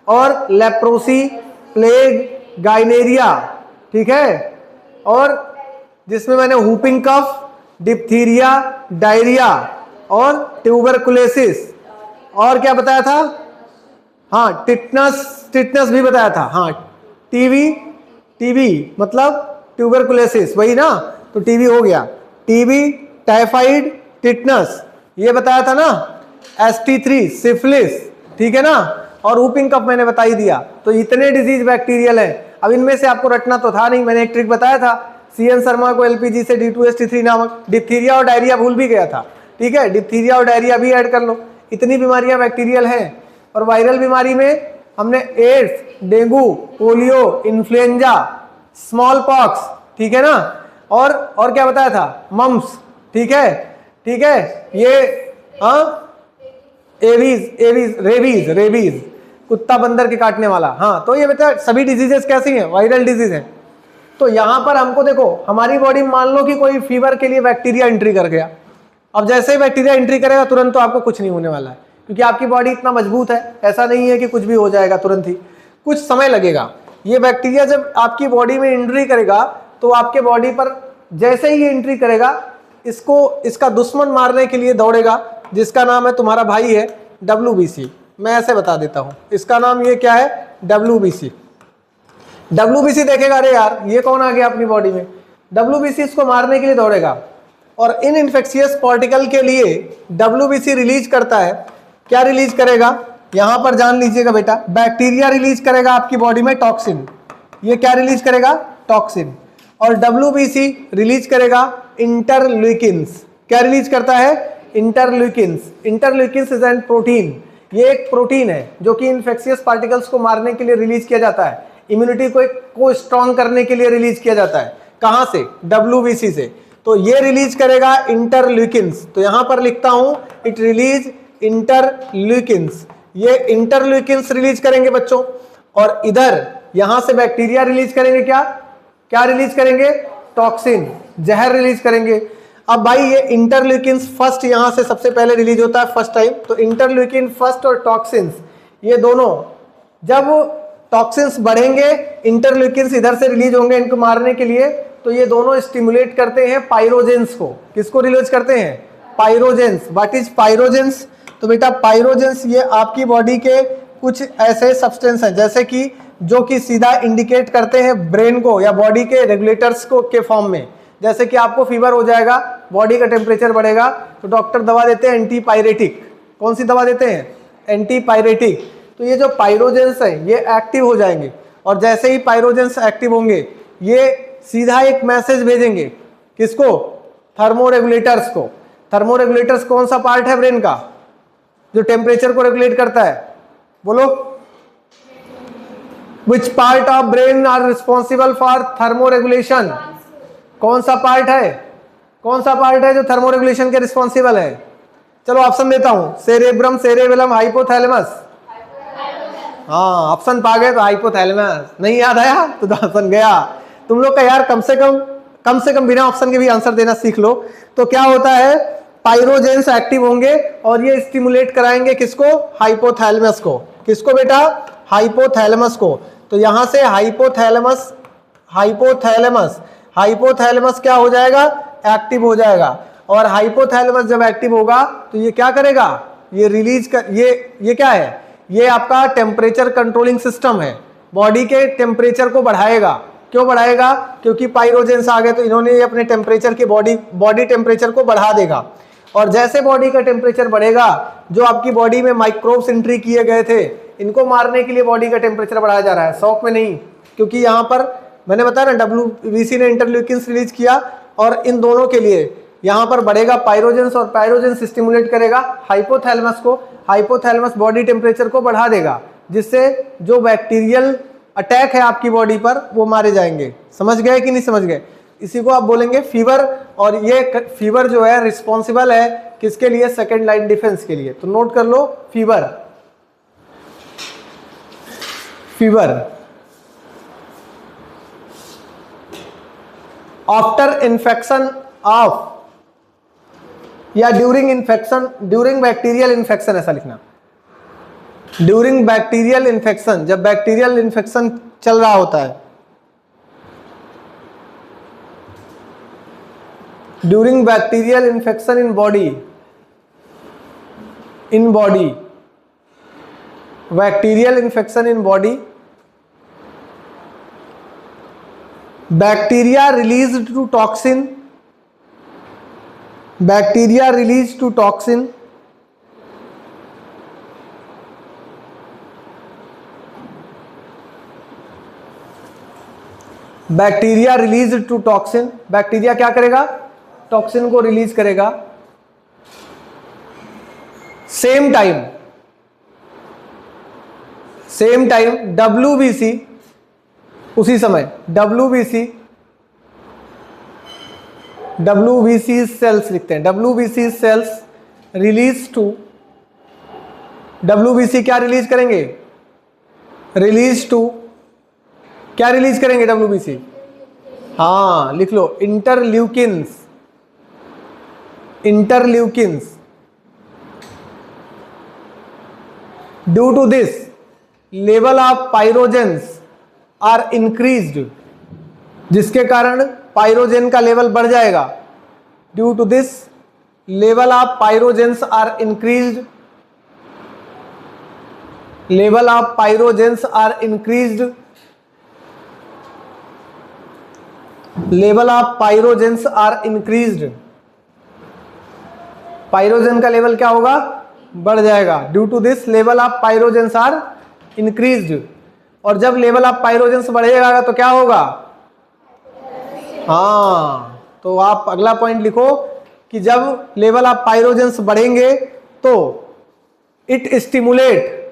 और लेप्रोसी, प्लेग, गाइनेरिया, ठीक है. और जिसमें मैंने हुपिंग कफ, डिप्थीरिया, डायरिया और ट्यूबरकुलोसिस. और क्या बताया था? हाँ, टिटनस भी बताया था. हाँ, टीबी मतलब ट्यूबरकुलोसिस, वही ना. तो टीबी हो गया. टीबी, टाइफाइड, टिटनस, ये बताया था ना. ST3 सिफिलिस, ठीक है ना. और हुपिंग कफ मैंने बता ही दिया. तो इतने डिजीज बैक्टीरियल हैं. अब इनमें से आपको रटना तो था नहीं, मैंने एक ट्रिक बताया था. CN शर्मा को LPG से D2ST3 नामक. डिप्थीरिया और डायरिया भूल भी गया था, ठीक है. डिप्थीरिया और डायरिया भी ऐड कर लो. इतनी बीमारियां बैक्टीरियल हैं. और वायरल बीमारी में हमने AIDS, dengue, polio, influenza, smallpox, ठीक है ना. और क्या बताया था? मम्स, ठीक है. ये रेबीज, कुत्ता बंदर के काटने वाला. हाँ, तो ये बेटा सभी डिजीजेस कैसी हैं? वायरल डिजीज हैं. तो यहां पर हमको देखो, हमारी बॉडी में मान लो कि कोई फीवर के लिए बैक्टीरिया एंट्री कर गया. अब जैसे ही बैक्टीरिया एंट्री करेगा तुरंत तो आपको कुछ नहीं होने वाला है, क्योंकि आपकी बॉडी इतना मजबूत है. ऐसा नहीं है कि कुछ भी हो जाएगा तुरंत ही, कुछ समय लगेगा. ये बैक्टीरिया जब आपकी बॉडी में एंट्री करेगा तो आपके बॉडी पर जैसे ही ये एंट्री करेगा, इसका दुश्मन मारने के लिए दौड़ेगा, जिसका नाम है, तुम्हारा भाई है, WBC. मैं ऐसे बता देता हूं, इसका नाम ये क्या है? WBC. देखेगा, अरे यार ये कौन आ गया अपनी बॉडी में. WBC इसको मारने के लिए दौड़ेगा. और इन इन्फेक्शियस पार्टिकल के लिए WBC रिलीज करता है. क्या रिलीज करेगा? यहां पर जान लीजिएगा बेटा. बैक्टीरिया रिलीज करेगा आपकी बॉडी में टॉक्सिन. ये क्या रिलीज करेगा? टॉक्सिन. और WBC रिलीज करेगा इंटरल्यूकिन्स. क्या रिलीज करता है? Interleukins. Interleukins is an protein. ये एक प्रोटीन है जो कि इन्फेक्शियस पार्टिकल्स को मारने के लिए रिलीज किया जाता है. इम्यूनिटी को स्ट्रॉन्ग करने के लिए रिलीज किया जाता है. कहां से? WBC से. तो ये रिलीज करेगा इंटरल्यूकिन्स. तो यहां पर लिखता हूं, इट रिलीज इंटरल्यूकिन्स. ये इंटरल्यूकिन्स रिलीज करेंगे बच्चों. और इधर यहां से बैक्टीरिया रिलीज करेंगे, क्या क्या रिलीज करेंगे, टॉक्सिन, जहर रिलीज करेंगे। अब भाई ये इंटरल्यूकिन फर्स्ट यहां से सबसे पहले रिलीज होता है फर्स्ट टाइम, तो इंटरल्यूकिन फर्स्ट और टॉक्सिन्स ये दोनों, जब टॉक्सिन्स बढ़ेंगे इंटरल्यूकिन्स इधर से रिलीज होंगे इनको मारने के लिए, तो ये दोनों स्टिमुलेट करते हैं पाइरोजेंस को। किसको रिलीज करते हैं, पाइरोजेंस। व्हाट इज पाइरोजेंस, तो बेटा पाइरोजेंस ये आपकी बॉडी के कुछ ऐसे सब्सटेंस हैं जैसे कि जो कि सीधा इंडिकेट करते हैं ब्रेन को या बॉडी के रेगुलेटर्स को के फॉर्म में। जैसे कि आपको फीवर हो जाएगा, बॉडी का टेम्परेचर बढ़ेगा, तो डॉक्टर दवा देते हैं एंटीपायरेटिक। कौन सी दवा देते हैं, एंटीपायरेटिक। तो ये जो पाइरोजेंस है ये एक्टिव हो जाएंगे, और जैसे ही पाइरोजेंस एक्टिव होंगे ये सीधा एक मैसेज भेजेंगे, किसको, थर्मोरेगुलेटर्स को। थर्मोरेगुलेटर्स कौन सा पार्ट है ब्रेन का जो टेम्परेचर को रेगुलेट करता है, बोलो। Which part of brain are responsible for thermoregulation? कौन सा पार्ट है, कौन सा पार्ट है जो थर्मोरेगुलेशन के रिस्पॉन्सिबल है? चलो ऑप्शन देता हूं, सेरेब्रम, सेरेबेलम, हाइपोथैलेमस। हाँ ऑप्शन पा गए तो हाइपोथैलेमस। नहीं याद आया तो ऑप्शन गया। तुम लोग का यार कम से कम बिना ऑप्शन के भी आंसर देना सीख लो। तो क्या होता है, पाइरोजेंस एक्टिव होंगे और ये स्टिमुलेट कराएंगे किसको, हाइपोथैलेमस को। किसको बेटा, हाइपोथैलेमस को। तो यहां से हाइपोथैलेमस हाइपोथैलेमस क्या हो जाएगा, एक्टिव हो जाएगा। और हाइपोथैलेमस जब एक्टिव होगा तो ये क्या करेगा, ये रिलीज कर, ये क्या है, ये आपका टेम्परेचर कंट्रोलिंग सिस्टम है, बॉडी के टेम्परेचर को बढ़ाएगा। क्यों बढ़ाएगा, क्योंकि पाइरोजेंस आ गए तो इन्होंने अपने टेम्परेचर की बॉडी टेम्परेचर को बढ़ा देगा। और जैसे बॉडी का टेम्परेचर बढ़ेगा, जो आपकी बॉडी में माइक्रोब्स एंट्री किए गए थे इनको मारने के लिए बॉडी का टेम्परेचर बढ़ाया जा रहा है, शौक में नहीं। क्योंकि यहाँ पर मैंने बताया ना, WBC ने इंटरल्यूकिन्स रिलीज किया और इन दोनों के लिए यहाँ पर बढ़ेगा पाइरोजेंस, और पाइरोजेंस स्टिमुलेट करेगा हाइपोथैलेमस को। हाइपोथैलेमस बॉडी टेम्परेचर को बढ़ा देगा, जिससे जो बैक्टीरियल अटैक है आपकी बॉडी पर वो मारे जाएंगे। समझ गए कि नहीं समझ गए? इसी को आप बोलेंगे फीवर। और ये फीवर जो है रिस्पॉन्सिबल है किसके लिए, सेकेंड लाइन डिफेंस के लिए। तो नोट कर लो, फीवर आफ्टर इन्फेक्शन ऑफ या ड्यूरिंग बैक्टीरियल इन्फेक्शन, ऐसा लिखना, ड्यूरिंग बैक्टीरियल इन्फेक्शन, जब बैक्टीरियल इन्फेक्शन चल रहा होता है, during bacterial infection in body, bacterial infection in body, bacteria release to toxin, bacteria release to toxin, bacteria release to toxin, bacteria क्या करेगा, टॉक्सिन को रिलीज करेगा। सेम टाइम WBC, उसी समय WBC सेल्स लिखते हैं, WBC cells release to, WBC क्या release करेंगे, रिलीज टू, क्या रिलीज करेंगे WBC, हाँ लिख लो, interleukins. Due to this level of pyrogens are increased, जिसके कारण पाइरोजेन का लेवल बढ़ जाएगा। Due to this level of pyrogens are increased, level of pyrogens are increased, level of pyrogens are increased, pyrogen का level क्या होगा, बढ़ जाएगा। Due to this level of pyrogens are increased. और जब लेवल ऑफ पाइरोजेंस बढ़ेगा तो क्या होगा, हाँ, तो आप अगला पॉइंट लिखो कि जब लेवल ऑफ पाइरोजेंस बढ़ेंगे तो it stimulate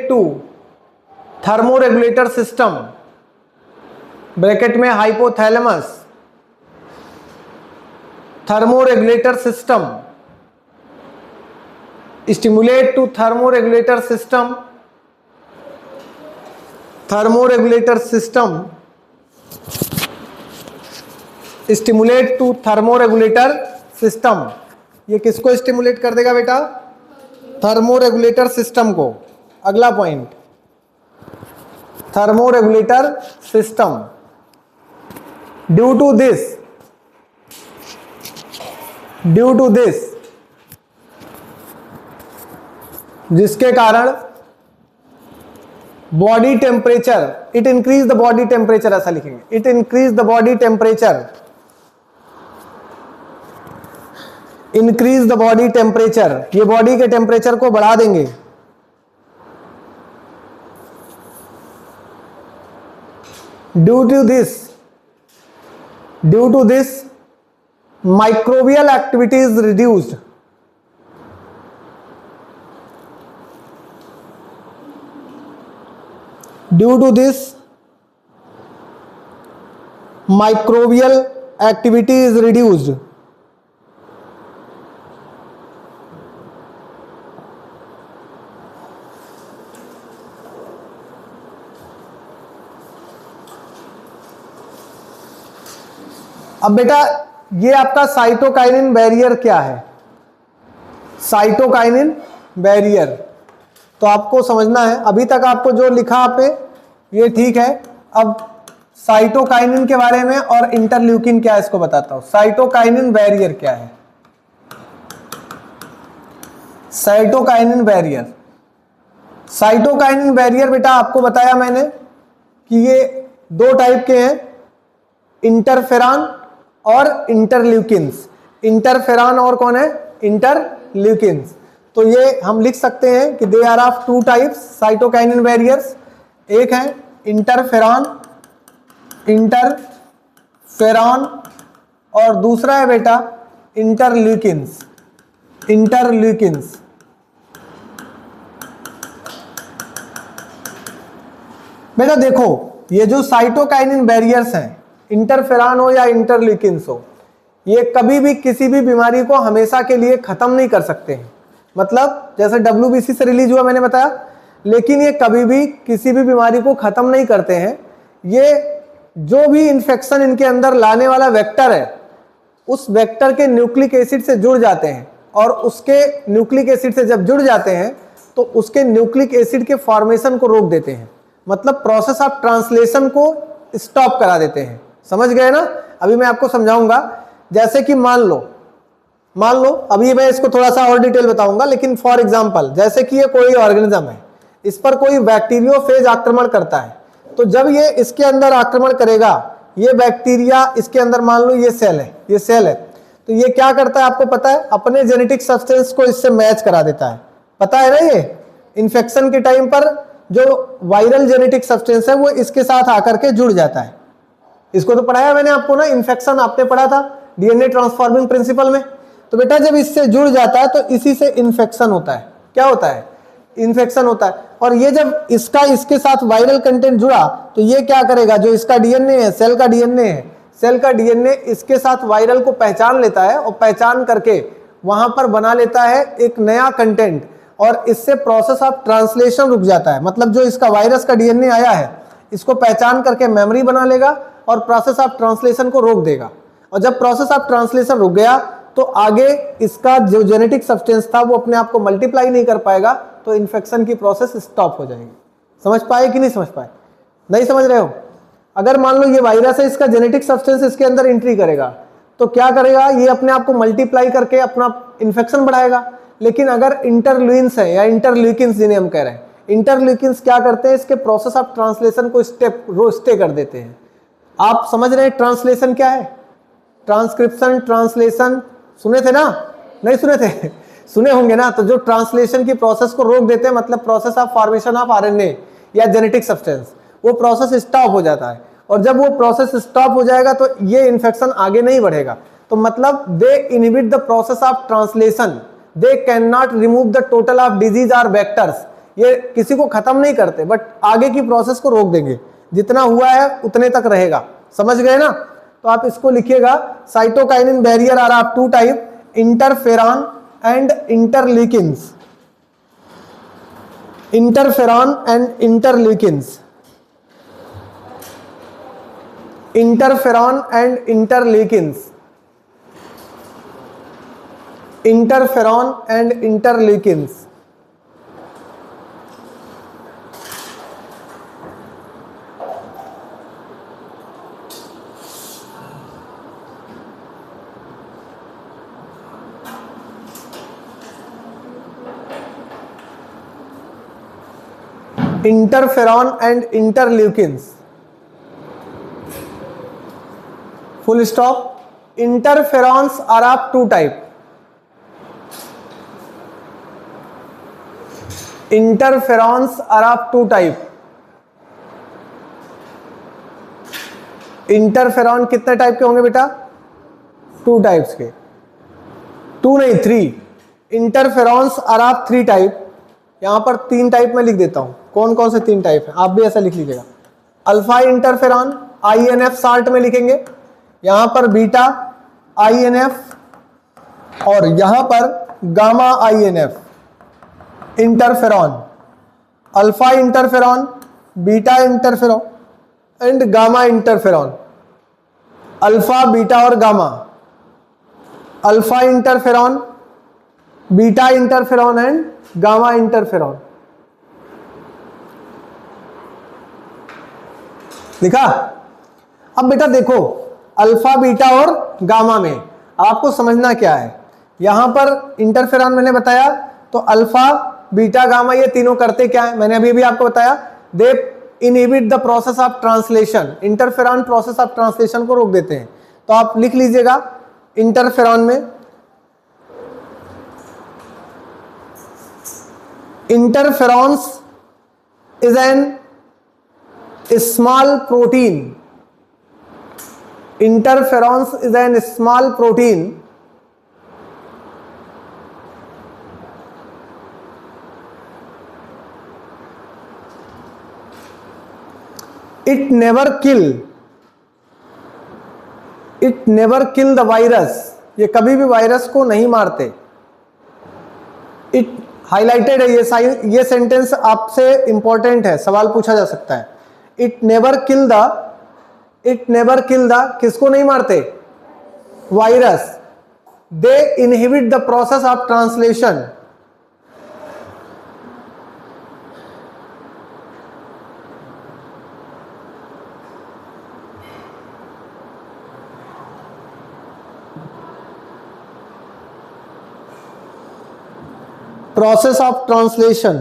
to thermoregulator system, bracket में hypothalamus, thermoregulator system, stimulate to thermoregulator system, thermoregulator system, stimulate to thermoregulator system. ये किसको स्टिमुलेट कर देगा बेटा? थर्मोरेगुलेटर सिस्टम को। अगला point, thermoregulator system. Due to this, जिसके कारण body temperature, it increase the body temperature, ऐसा लिखेंगे, it increase the body temperature, increase the body temperature, ये बॉडी के टेम्परेचर को बढ़ा देंगे। Due to this microbial activity is reduced, due to this microbial activity is reduced. अब बेटा ये आपका साइटोकाइनिन बैरियर क्या है? साइटोकाइनिन बैरियर तो आपको समझना है। अभी तक आपको जो लिखा पे ये ठीक है। अब साइटोकाइनिन के बारे में और इंटरल्यूकिन क्या है इसको बताता हूं। साइटोकाइनिन बैरियर क्या है? साइटोकाइनिन बैरियर, साइटोकाइनिन बैरियर बेटा आपको बताया मैंने कि ये दो टाइप के हैं, इंटरफेरॉन और इंटरल्यूकिन्स। इंटरफेरॉन और कौन है? इंटरल्यूकिन्स। तो ये हम लिख सकते हैं कि they are of two types cytokinin barriers. एक है इंटरफेरॉन, इंटरफेरॉन, और दूसरा है बेटा इंटरल्यूकिन्स, इंटरल्यूकिन्स। बेटा देखो ये जो साइटोकाइनिन बैरियर्स हैं, इंटरफेरॉन हो या इंटरल्यूकिन्स हो, ये कभी भी किसी भी बीमारी को हमेशा के लिए खत्म नहीं कर सकते हैं। मतलब जैसे WBC से रिलीज हुआ मैंने बताया, लेकिन ये कभी भी किसी भी बीमारी को खत्म नहीं करते हैं। ये जो भी इंफेक्शन इनके अंदर लाने वाला वेक्टर है, उस वेक्टर के न्यूक्लिक एसिड से जुड़ जाते हैं, और उसके न्यूक्लिक एसिड से जब जुड़ जाते हैं तो उसके न्यूक्लिक एसिड के फॉर्मेशन को रोक देते हैं। मतलब प्रोसेस ऑफ ट्रांसलेशन को स्टॉप करा देते हैं। समझ गए ना? अभी मैं आपको समझाऊंगा। जैसे कि मान लो अभी मैं इसको थोड़ा सा और डिटेल बताऊंगा, लेकिन फॉर एग्जांपल जैसे कि ये कोई ऑर्गेनिज्म है, इस पर कोई बैक्टीरियोफेज आक्रमण करता है, तो जब ये इसके अंदर आक्रमण करेगा, ये बैक्टीरिया इसके अंदर, मान लो ये सेल है, ये सेल है, तो ये क्या करता है आपको पता है? अपने जेनेटिक सब्सटेंस को इससे मैच करा देता है। पता है ना? ये इन्फेक्शन के टाइम पर जो वायरल जेनेटिक सब्सटेंस है वो इसके साथ आकर के जुड़ जाता है। इसको तो पढ़ाया मैंने आपको ना, इन्फेक्शन आपने पढ़ा था डीएनए ट्रांसफॉर्मिंग प्रिंसिपल में। तो बेटा जब इससे जुड़ जाता है तो इसी से इन्फेक्शन होता है। क्या होता है? इन्फेक्शन होता है। और ये जब इसका इसके साथ वायरल कंटेंट जुड़ा तो ये क्या करेगा? जो इसका डीएनए है, सेल का डीएनए है, सेल का डीएनए इसके साथ वायरल को पहचान लेता है, और पहचान करके वहां पर बना लेता है एक नया कंटेंट, और इससे प्रोसेस ऑफ ट्रांसलेशन रुक जाता है। मतलब जो इसका वायरस का डीएनए आया है, इसको पहचान करके मेमोरी बना लेगा और प्रोसेस ऑफ ट्रांसलेशन को रोक देगा। और जब प्रोसेस ऑफ ट्रांसलेशन रुक गया तो आगे इसका जो जेनेटिक सब्सटेंस था वो अपने आप को मल्टीप्लाई नहीं कर पाएगा, तो इन्फेक्शन की प्रोसेस स्टॉप हो जाएगी। समझ पाए कि नहीं समझ पाए? नहीं समझ रहे हो? अगर मान लो ये वायरस है, इसका जेनेटिक सब्सटेंस इसके अंदर एंट्री करेगा तो क्या करेगा? ये अपने आप को मल्टीप्लाई करके अपना इन्फेक्शन बढ़ाएगा। लेकिन अगर इंटरल्यूकिन्स है या इंटरल्यूकिन्स जिन्हें हम कह रहे हैं, इंटरल्यूकिन्स क्या करते हैं? इसके प्रोसेस ऑफ ट्रांसलेशन को स्टे कर देते हैं। आप समझ रहे हैं ट्रांसलेशन क्या है? ट्रांसक्रिप्शन, ट्रांसलेशन सुने थे ना? नहीं सुने थे? सुने होंगे ना। तो जो ट्रांसलेशन की प्रोसेस को रोक देते हैं, मतलब process of formation of RNA या जेनेटिक सब्सटेंस, वो प्रोसेस स्टॉप हो जाता है। और जब वो प्रोसेस स्टॉप हो जाएगा तो ये इन्फेक्शन आगे नहीं बढ़ेगा। तो मतलब they inhibit the process of translation, they can not remove the total of disease और वेक्टर्स। ये किसी को खत्म नहीं करते, बट आगे की प्रोसेस को रोक देंगे। जितना हुआ है उतने तक रहेगा। समझ गए ना? तो आप इसको लिखिएगा, cytokinin barrier are of two type, interferon and interleukins. interferon and interleukins, interferon and interleukins, interferon and interleukins. Interferon and interleukins, full stop. Interferons are of two type. Interferons are of two type. Interferon कितने type के होंगे बेटा? Two types के, two नहीं three. Interferons are of three type. यहां पर तीन type में लिख देता हूं. कौन कौन से तीन टाइप है आप भी ऐसा लिख लीजिएगा. अल्फा इंटरफेरॉन INF शार्ट में लिखेंगे, यहां पर बीटा INF और यहां पर gamma INF interferon. Alpha interferon, beta interferon and gamma interferon. Alpha, beta और gamma. Alpha interferon, beta interferon and gamma interferon. लिखा? अब बेटा देखो, अल्फा, बीटा और गामा में आपको समझना क्या है. यहां पर इंटरफेरॉन मैंने बताया, तो अल्फा, बीटा, गामा ये तीनों करते क्या है? मैंने अभी भी आपको बताया, they inhibit the process of translation. Interferon process of translation को रोक देते हैं. तो आप लिख लीजिएगा इंटरफेरॉन में, interferons is an small protein. Interferons is an small protein it never kill the virus. ये कभी भी वायरस को नहीं मारते. इट हाईलाइटेड है ये सेंटेंस आपसे इंपॉर्टेंट है, सवाल पूछा जा सकता है. इट नेवर किल द किसको नहीं मारते? Virus. They inhibit the process of translation. Process of translation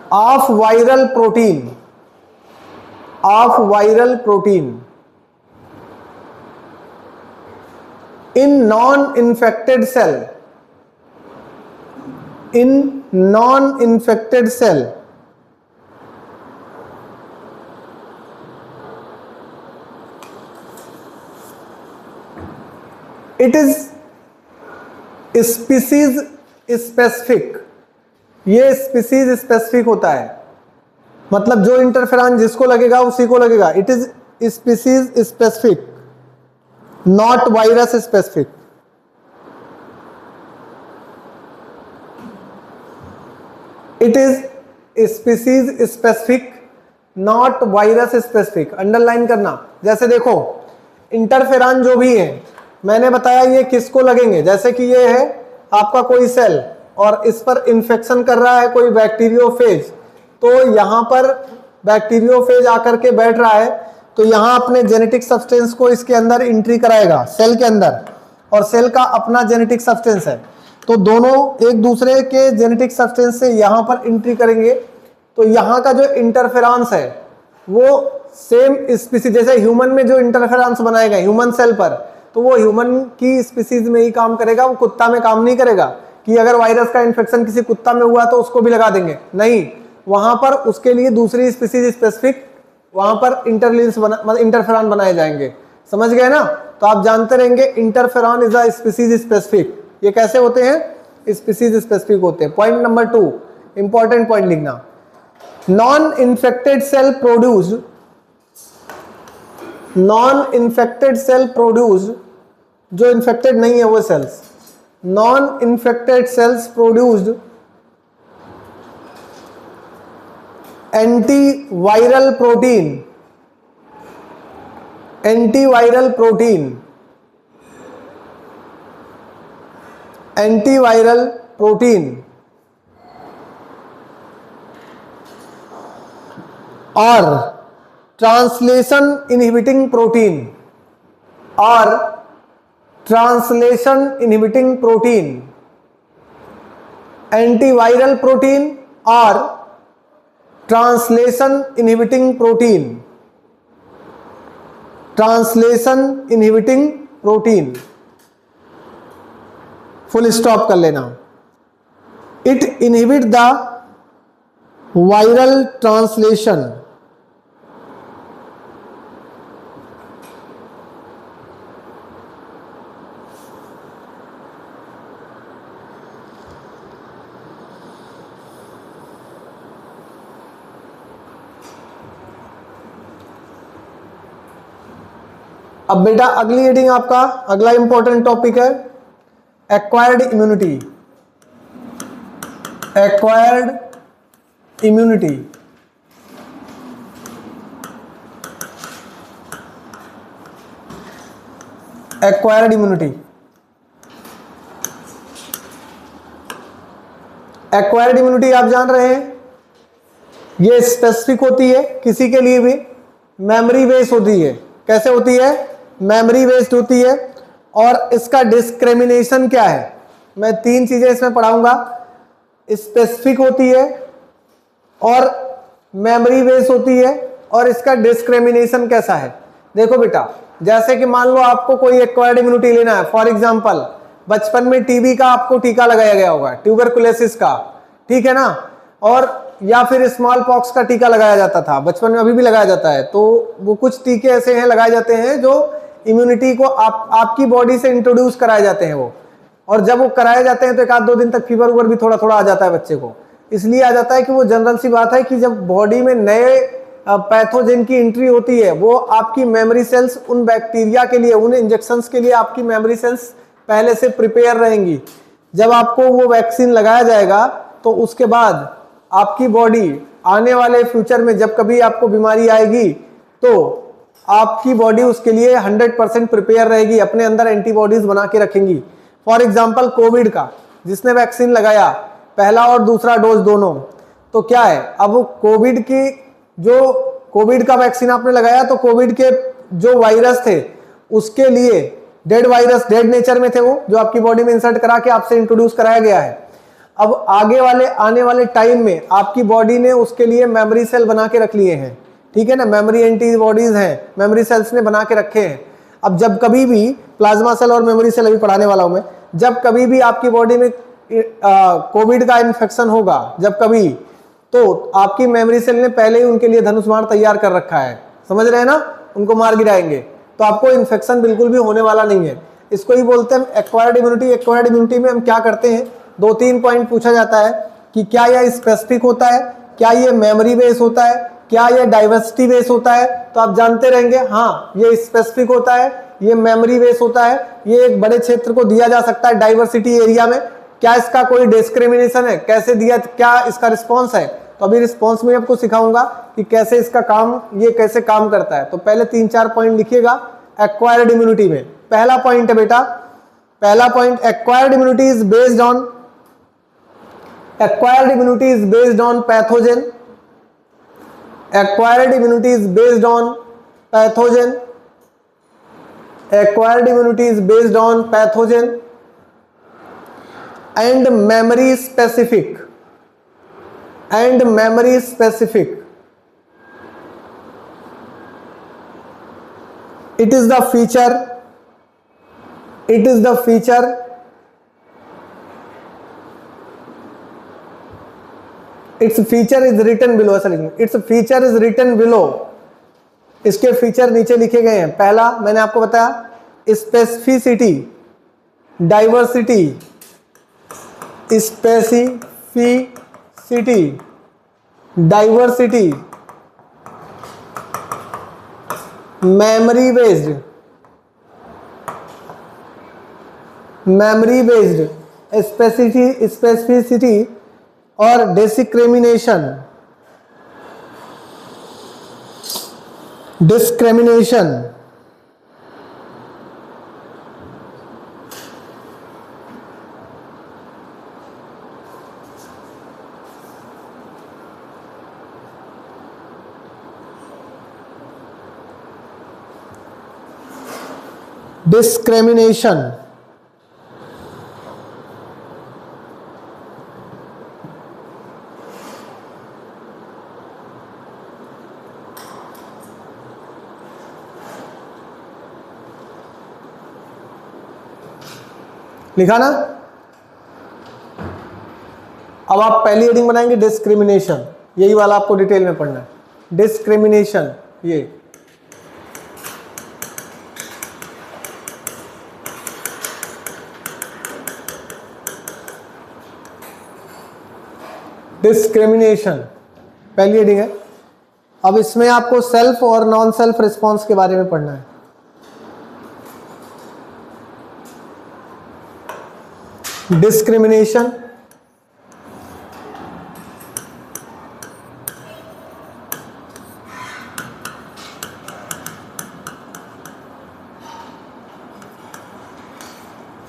of viral protein in non-infected cell. It is species specific. ये स्पीसीज स्पेसिफिक होता है, मतलब जो इंटरफेरॉन जिसको लगेगा उसी को लगेगा. It is species specific, not virus specific. It is species specific, not virus specific. Underline करना. जैसे देखो, इंटरफेरॉन जो भी है मैंने बताया ये किसको लगेंगे. जैसे कि ये है आपका कोई सेल और इस पर इन्फेक्शन कर रहा है कोई बैक्टीरियोफेज, तो यहां पर बैक्टीरियोफेज आकर के बैठ रहा है, तो यहां अपने जेनेटिक सब्सटेंस को इसके अंदर एंट्री कराएगा सेल के अंदर, और सेल का अपना जेनेटिक सब्सटेंस है, तो दोनों एक दूसरे के जेनेटिक सब्सटेंस से यहां पर एंट्री करेंगे. तो यहां का जो इंटरफेरॉन्स है वो सेम स्पीसीज, जैसे ह्यूमन में जो इंटरफेरॉन्स बनाए गए ह्यूमन सेल पर, तो वो ह्यूमन की स्पीसीज में ही काम करेगा, वो कुत्ता में काम नहीं करेगा कि अगर वायरस का इन्फेक्शन किसी कुत्ता में हुआ तो उसको भी लगा देंगे. नहीं, वहां पर उसके लिए दूसरी स्पीसीज स्पेसिफिक वहां पर इंटरफेरॉन बनाए जाएंगे. समझ गए ना? तो आप जानते रहेंगे interferon is a species specific. ये कैसे होते हैं? स्पीसीज स्पेसिफिक होते हैं. पॉइंट नंबर 2, इंपॉर्टेंट पॉइंट लिखना. नॉन इन्फेक्टेड सेल प्रोड्यूस, जो इन्फेक्टेड नहीं है वो sales, non-infected cells produced antiviral protein, antiviral protein, antiviral protein or translation inhibiting protein, or translation inhibiting protein, antiviral protein or translation inhibiting protein, translation inhibiting protein, full stop कर लेना। It inhibit the viral translation, अब बेटा अगली heading आपका अगला important topic है acquired immunity. Acquired immunity, acquired immunity, acquired immunity आप जान रहे हैं, ये स्पेसिफिक होती है किसी के लिए भी, मेमोरी बेस्ड होती है। कैसे होती है? मेमोरी बेस्ड होती है। और इसका डिस्क्रिमिनेशन क्या है? मैं तीन चीजें इसमें पढ़ाऊंगा, स्पेसिफिक होती है और मेमोरी बेस्ड होती है और इसका डिस्क्रिमिनेशन कैसा है। देखो बेटा, जैसे कि मान लो आपको कोई एक्वायर्ड इम्यूनिटी लेना है, फॉर एग्जांपल बचपन में टीबी का आपको टीका लगाया गया होगा, ट्यूबरकुलोसिस का, ठीक है ना, और या फिर स्मॉल पॉक्स का टीका लगाया जाता था बचपन में, अभी भी लगाया जाता है। तो वो कुछ टीके ऐसे हैं लगाए जाते हैं जो इम्यूनिटी को आपकी बॉडी से इंट्रोड्यूस कराए जाते हैं वो, और जब वो कराए जाते हैं तो एक आध दो दिन तक फीवर उवर भी थोड़ा थोड़ा आ जाता है बच्चे को। इसलिए आ जाता है कि वो जनरल सी बात है कि जब बॉडी में नए पैथोजन की एंट्री होती है, वो आपकी मेमोरी सेल्स उन बैक्टीरिया के लिए, उन इंजेक्शंस के लिए आपकी मेमोरी सेल्स पहले से प्रिपेयर रहेंगी। जब आपको वो वैक्सीन लगाया जाएगा तो उसके बाद आपकी बॉडी आने वाले फ्यूचर में जब कभी आपको बीमारी आएगी तो आपकी बॉडी उसके लिए 100% प्रिपेयर रहेगी, अपने अंदर एंटीबॉडीज बना के रखेंगी। फॉर एग्जांपल कोविड का, जिसने वैक्सीन लगाया पहला और दूसरा डोज दोनों, तो क्या है, अब कोविड की जो कोविड का वैक्सीन आपने लगाया तो कोविड के जो वायरस थे उसके लिए डेड वायरस, डेड नेचर में थे वो, जो आपकी बॉडी में इंसर्ट करा के आपसे इंट्रोड्यूस कराया गया है। अब आगे वाले आने वाले टाइम में आपकी बॉडी ने उसके लिए मेमोरी सेल बना के रख लिए हैं, ठीक है ना, मेमोरी एंटीबॉडीज हैं, मेमोरी सेल्स ने बना के रखे हैं। अब जब कभी भी प्लाज्मा सेल और मेमोरी सेल अभी पढ़ाने वाला हूं मैं, जब कभी भी आपकी बॉडी में कोविड का इन्फेक्शन होगा जब कभी, तो आपकी मेमोरी सेल ने पहले ही उनके लिए धनुष बाण तैयार कर रखा है, समझ रहे हैं ना, उनको मार गिराएंगे, तो आपको इन्फेक्शन बिल्कुल भी होने वाला नहीं है। इसको ही बोलते हैं एक्वायर्ड इम्यूनिटी। एक्वायर्ड इम्यूनिटी में हम क्या करते हैं, 2-3 पॉइंट पूछा जाता है कि क्या यह स्पेसिफिक होता है, क्या ये मेमोरी बेस होता है, क्या ये डाइवर्सिटी बेस होता है। तो आप जानते रहेंगे, हाँ ये स्पेसिफिक होता है, ये मेमोरी बेस होता है, ये एक बड़े क्षेत्र को दिया जा सकता है डाइवर्सिटी एरिया में। क्या इसका कोई डिस्क्रिमिनेशन है, कैसे दिया, क्या इसका रिस्पॉन्स है, तो अभी रिस्पॉन्स में आपको सिखाऊंगा कि कैसे इसका काम, ये कैसे काम करता है। तो पहले 3-4 पॉइंट लिखिएगा एक्वायर्ड इम्यूनिटी में। पहला पॉइंट है बेटा, पहला point, acquired immunity is based on, acquired immunity is based on pathogen, acquired immunity is based on pathogen, acquired immunity is based on pathogen and memory specific, and memory specific. It is the feature, it is the feature its feature is written below, ऐसा लिखेंगे, its feature is written below। इसके feature नीचे लिखे गए हैं। पहला मैंने आपको बताया specificity, diversity, specificity, diversity, memory based, memory based specificity और डिस्क्रिमिनेशन लिखा ना। अब आप पहली हेडिंग बनाएंगे डिस्क्रिमिनेशन, यही वाला आपको डिटेल में पढ़ना है। डिस्क्रिमिनेशन, ये डिस्क्रिमिनेशन पहली हेडिंग है। अब इसमें आपको सेल्फ और नॉन सेल्फ रिस्पॉन्स के बारे में पढ़ना है। डिस्क्रिमिनेशन,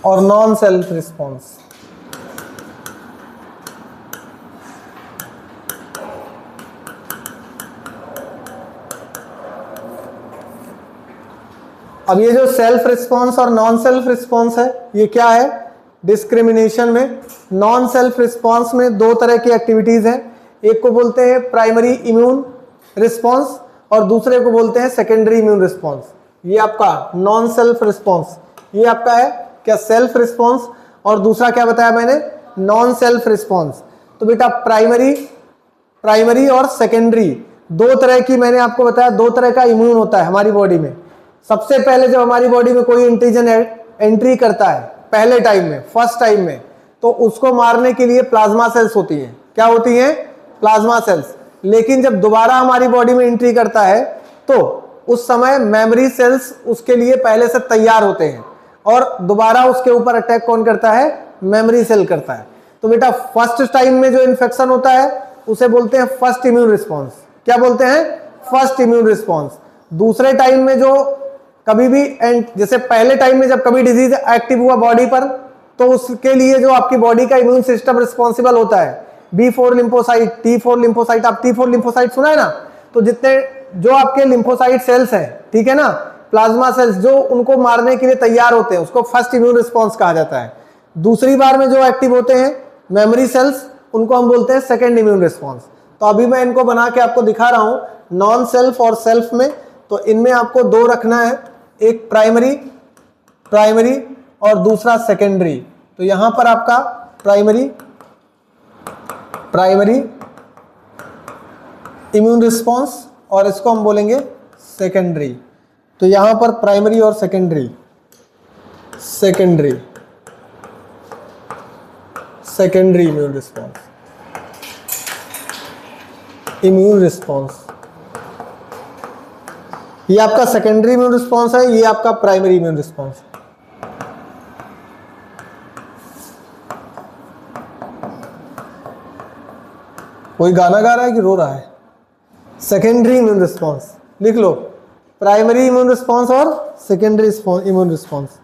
और नॉन सेल्फ रिस्पॉन्स। अब ये जो सेल्फ रिस्पॉन्स और नॉन सेल्फ रिस्पॉन्स है, ये क्या है डिस्क्रिमिनेशन में। नॉन सेल्फ रिस्पॉन्स में दो तरह की एक्टिविटीज हैं, एक को बोलते हैं प्राइमरी इम्यून रिस्पॉन्स और दूसरे को बोलते हैं सेकेंडरी इम्यून रिस्पॉन्स। ये आपका नॉन सेल्फ रिस्पॉन्स, ये आपका है क्या सेल्फ रिस्पॉन्स, और दूसरा क्या बताया मैंने नॉन सेल्फ रिस्पॉन्स। तो बेटा प्राइमरी और सेकेंडरी दो तरह की, मैंने आपको बताया दो तरह का इम्यून होता है हमारी बॉडी में। सबसे पहले जब हमारी बॉडी में कोई एंटीजन एंट्री करता है पहले टाइम में, फर्स्ट टाइम में, तो उसको मारने के लिए प्लाज्मा सेल्स होती हैं। क्या होती हैं? Plasma cells. लेकिन जब दोबारा हमारी बॉडी में एंट्री करता है तो उस समय मेमोरी सेल्स उसके लिए पहले से तैयार होते हैं और दोबारा उसके ऊपर अटैक कौन करता है? मेमोरी सेल करता है। तो बेटा फर्स्ट टाइम में जो इन्फेक्शन होता है उसे बोलते हैं फर्स्ट इम्यून रिस्पॉन्स। क्या बोलते हैं? First immune response. दूसरे टाइम में जो कभी भी जैसे पहले टाइम में जब कभी डिजीज एक्टिव हुआ बॉडी पर, तो उसके लिए जो आपकी बॉडी का इम्यून सिस्टम रिस्पॉन्सिबल होता है B4 लिम्फोसाइट, T4 लिम्फोसाइट। आप T4 लिम्फोसाइट सुना है ना? तो जितने जो आपके लिम्फोसाइट सेल्स हैं, ठीक है ना, प्लाज्मा सेल्स, जो उनको मारने के लिए तैयार होते हैं, उसको फर्स्ट इम्यून रिस्पॉन्स कहा जाता है। दूसरी बार में जो एक्टिव होते हैं मेमोरी सेल्स, उनको हम बोलते हैं सेकेंड इम्यून रिस्पॉन्स। तो अभी मैं इनको बना के आपको दिखा रहा हूं नॉन सेल्फ और सेल्फ में। तो इनमें आपको दो रखना है, एक प्राइमरी और दूसरा सेकेंडरी। तो यहां पर आपका प्राइमरी इम्यून रिस्पॉन्स और इसको हम बोलेंगे सेकेंडरी। तो यहां पर प्राइमरी और सेकेंडरी इम्यून रिस्पॉन्स। ये आपका सेकेंडरी इम्यून रिस्पॉन्स है, ये आपका प्राइमरी इम्यून रिस्पॉन्स है। कोई गाना गा रहा है कि रो रहा है? सेकेंडरी इम्यून रिस्पॉन्स लिख लो, प्राइमरी इम्यून रिस्पॉन्स और सेकेंडरी इम्यून रिस्पॉन्स।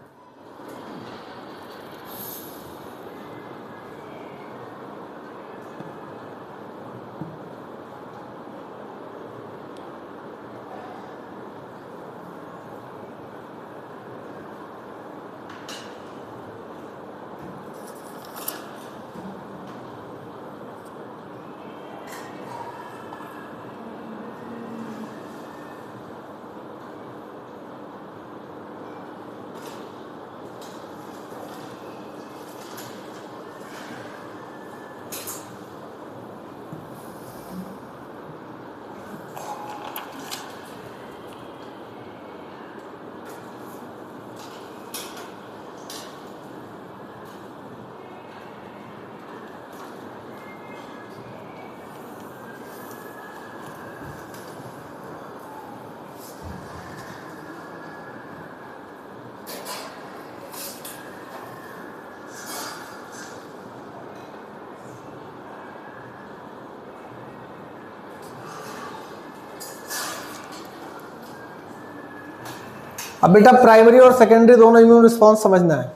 अब बेटा प्राइमरी और सेकेंडरी दोनों इम्यून रिस्पॉन्स समझना है।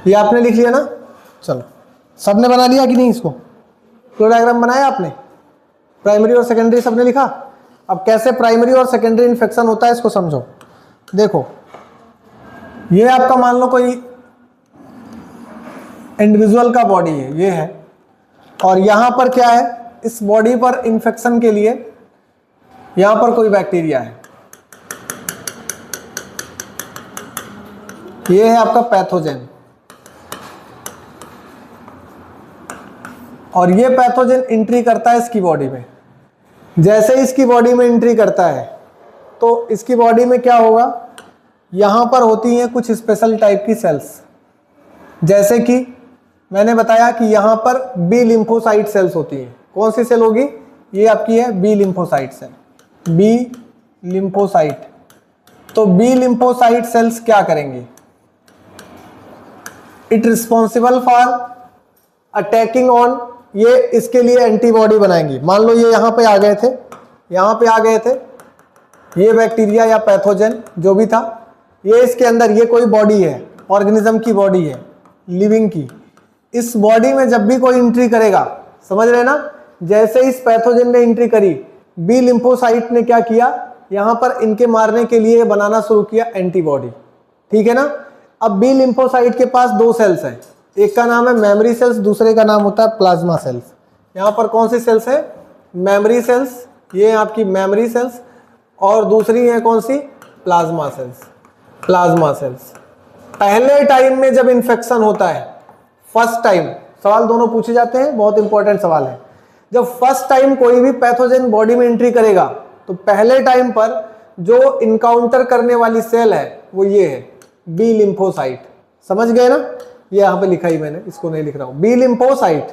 ये आपने लिख लिया ना, चलो सबने बना लिया कि नहीं? इसको फ्लो डायग्राम बनाया आपने? प्राइमरी और सेकेंडरी सबने लिखा? अब कैसे प्राइमरी और सेकेंडरी इन्फेक्शन होता है इसको समझो। देखो ये आपका मान लो कोई इंडिविजुअल का बॉडी है, ये है, और यहां पर क्या है, इस बॉडी पर इन्फेक्शन के लिए यहां पर कोई बैक्टीरिया है, ये है आपका पैथोजेन, और ये पैथोजेन एंट्री करता है इसकी बॉडी में। जैसे इसकी बॉडी में एंट्री करता है तो इसकी बॉडी में क्या होगा, यहां पर होती हैं कुछ स्पेशल टाइप की सेल्स, जैसे कि मैंने बताया कि यहां पर बी लिम्फोसाइट सेल्स होती हैं। कौन सी सेल होगी? ये आपकी है B lymphocyte cell, B lymphocyte. तो बी लिम्फोसाइट सेल्स क्या करेंगे? It responsible for attacking on, ये इसके लिए एंटीबॉडी बनाएंगी। मान लो ये यहां पे आ गए थे, यहां पे आ गए थे, ये बैक्टीरिया या पैथोजन जो भी था, ये इसके अंदर, ये कोई बॉडी है, ऑर्गेनिज्म की बॉडी है, लिविंग की। इस बॉडी में जब भी कोई एंट्री करेगा, समझ रहे ना, जैसे इस पैथोजन ने एंट्री करी, बी लिम्फोसाइट ने क्या किया, यहां पर इनके मारने के लिए बनाना शुरू किया एंटीबॉडी। ठीक है ना? अब बी लिम्फोसाइट के पास दो सेल्स हैं, एक का नाम है मेमोरी सेल्स, दूसरे का नाम होता है प्लाज्मा सेल्स। यहां पर कौन सी सेल्स है? मेमोरी सेल्स, ये आपकी मेमोरी सेल्स, और दूसरी है कौन सी? Plasma cells. प्लाज्मा सेल्स पहले टाइम में जब इंफेक्शन होता है, फर्स्ट टाइम, सवाल दोनों पूछे जाते हैं, बहुत इंपॉर्टेंट सवाल है। जब फर्स्ट टाइम कोई भी पैथोजन बॉडी में एंट्री करेगा तो पहले टाइम पर जो इनकाउंटर करने वाली सेल है वो ये है, बी लिम्फोसाइट। समझ गए ना? ये यहां पे लिखा ही मैंने, इसको नहीं लिख रहा हूं, बी लिम्फोसाइट।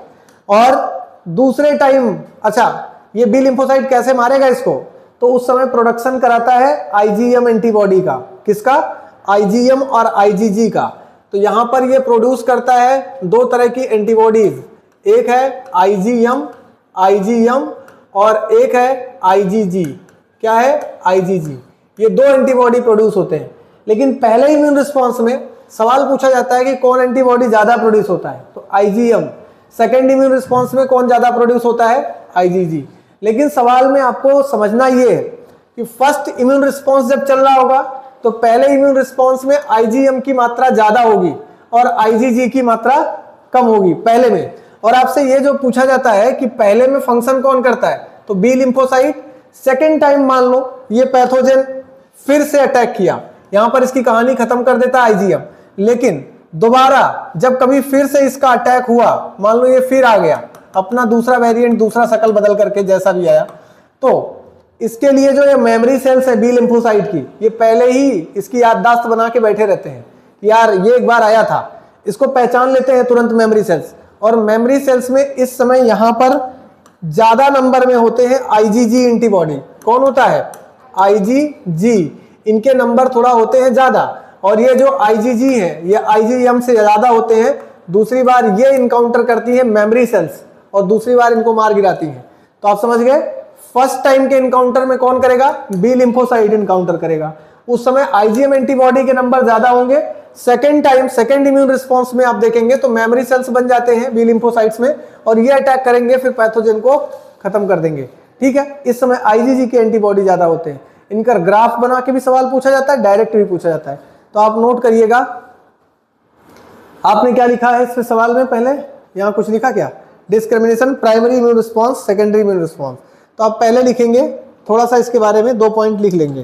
और दूसरे टाइम, अच्छा ये बी लिम्फोसाइट कैसे मारेगा इसको? तो उस समय प्रोडक्शन कराता है आईजीएम एंटीबॉडी का। किसका? आईजीएम और आईजीजी का। तो यहां पर ये प्रोड्यूस करता है दो तरह की एंटीबॉडीज, एक है आईजीएम, आईजीएम, और एक है आईजीजी। क्या है? आईजीजी। ये दो एंटीबॉडी प्रोड्यूस होते हैं। लेकिन पहले इम्यून रिस्पॉन्स में सवाल पूछा जाता है कि कौन एंटीबॉडी ज्यादा प्रोड्यूस होता है, तो आईजीएम। सेकेंड इम्यून रिस्पॉन्स में कौन ज्यादा प्रोड्यूस होता है? आईजीजी। लेकिन सवाल में आपको समझना ये है कि फर्स्ट इम्यून रिस्पॉन्स जब चल रहा होगा तो पहले इम्यून रिस्पॉन्स में आईजीएम की मात्रा ज्यादा होगी और आईजीजी की मात्रा कम होगी पहले में। और आपसे ये जो पूछा जाता है कि पहले में फंक्शन कौन करता है, तो बी लिम्फोसाइट। सेकेंड टाइम मान लो ये पैथोजन फिर से अटैक किया, यहां पर इसकी कहानी खत्म कर देता है आईजीएम। लेकिन दोबारा जब कभी फिर से इसका अटैक हुआ, मान लो ये फिर आ गया अपना दूसरा वेरिएंट, दूसरा शकल बदल करके जैसा भी आया, तो इसके लिए जो ये मेमोरी सेल्स है बी लिम्फोसाइट की, ये पहले ही इसकी याददाश्त बना के बैठे रहते हैं, यार ये एक बार आया था, इसको पहचान लेते हैं तुरंत मेमोरी सेल्स। और मेमोरी सेल्स में इस समय यहां पर ज्यादा नंबर में होते हैं आईजीजी एंटीबॉडी। कौन होता है? आईजीजी। इनके नंबर थोड़ा होते हैं ज्यादा, और ये जो आईजीजी है ये आईजीएम से ज्यादा होते हैं। दूसरी बार ये इनकाउंटर करती है मेमोरी सेल्स और दूसरी बार इनको मार गिराती है। तो आप समझ गए, फर्स्ट टाइम के इनकाउंटर में कौन करेगा? बी लिम्फोसाइट इनकाउंटर करेगा। उस समय आईजीएम एंटीबॉडी के नंबर ज्यादा होंगे। Second time, second immune response में आप देखेंगे तो मेमोरी सेल्स बन जाते हैं बी लिम्फोसाइट्स में, और ये अटैक करेंगे, फिर पैथोजन को खत्म कर देंगे। ठीक है? इस समय आईजीजी के एंटीबॉडी ज्यादा होते हैं। इनका ग्राफ बना के भी सवाल पूछा जाता है, डायरेक्ट भी पूछा जाता है। तो आप नोट करिएगा, आपने क्या लिखा है इस सवाल में? पहले यहां कुछ लिखा क्या? Discrimination, primary immune response, secondary immune response. तो आप पहले लिखेंगे, थोड़ा सा इसके बारे में 2 पॉइंट लिख लेंगे।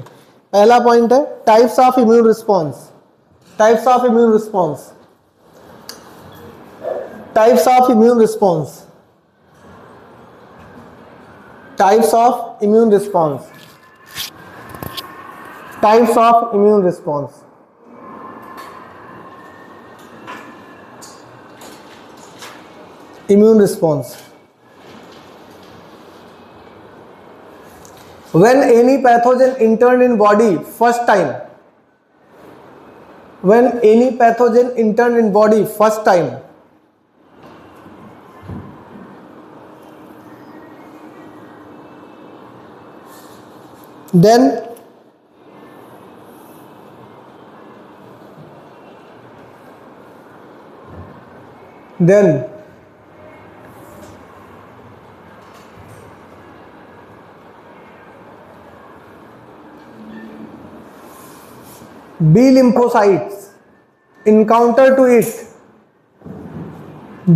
पहला पॉइंट है types of immune response. Types of immune response, types of immune response, types of immune response, types of immune response. Immune response, when any pathogen entered in body first time, when any pathogen entered in body first time, then then B lymphocytes encounter to it,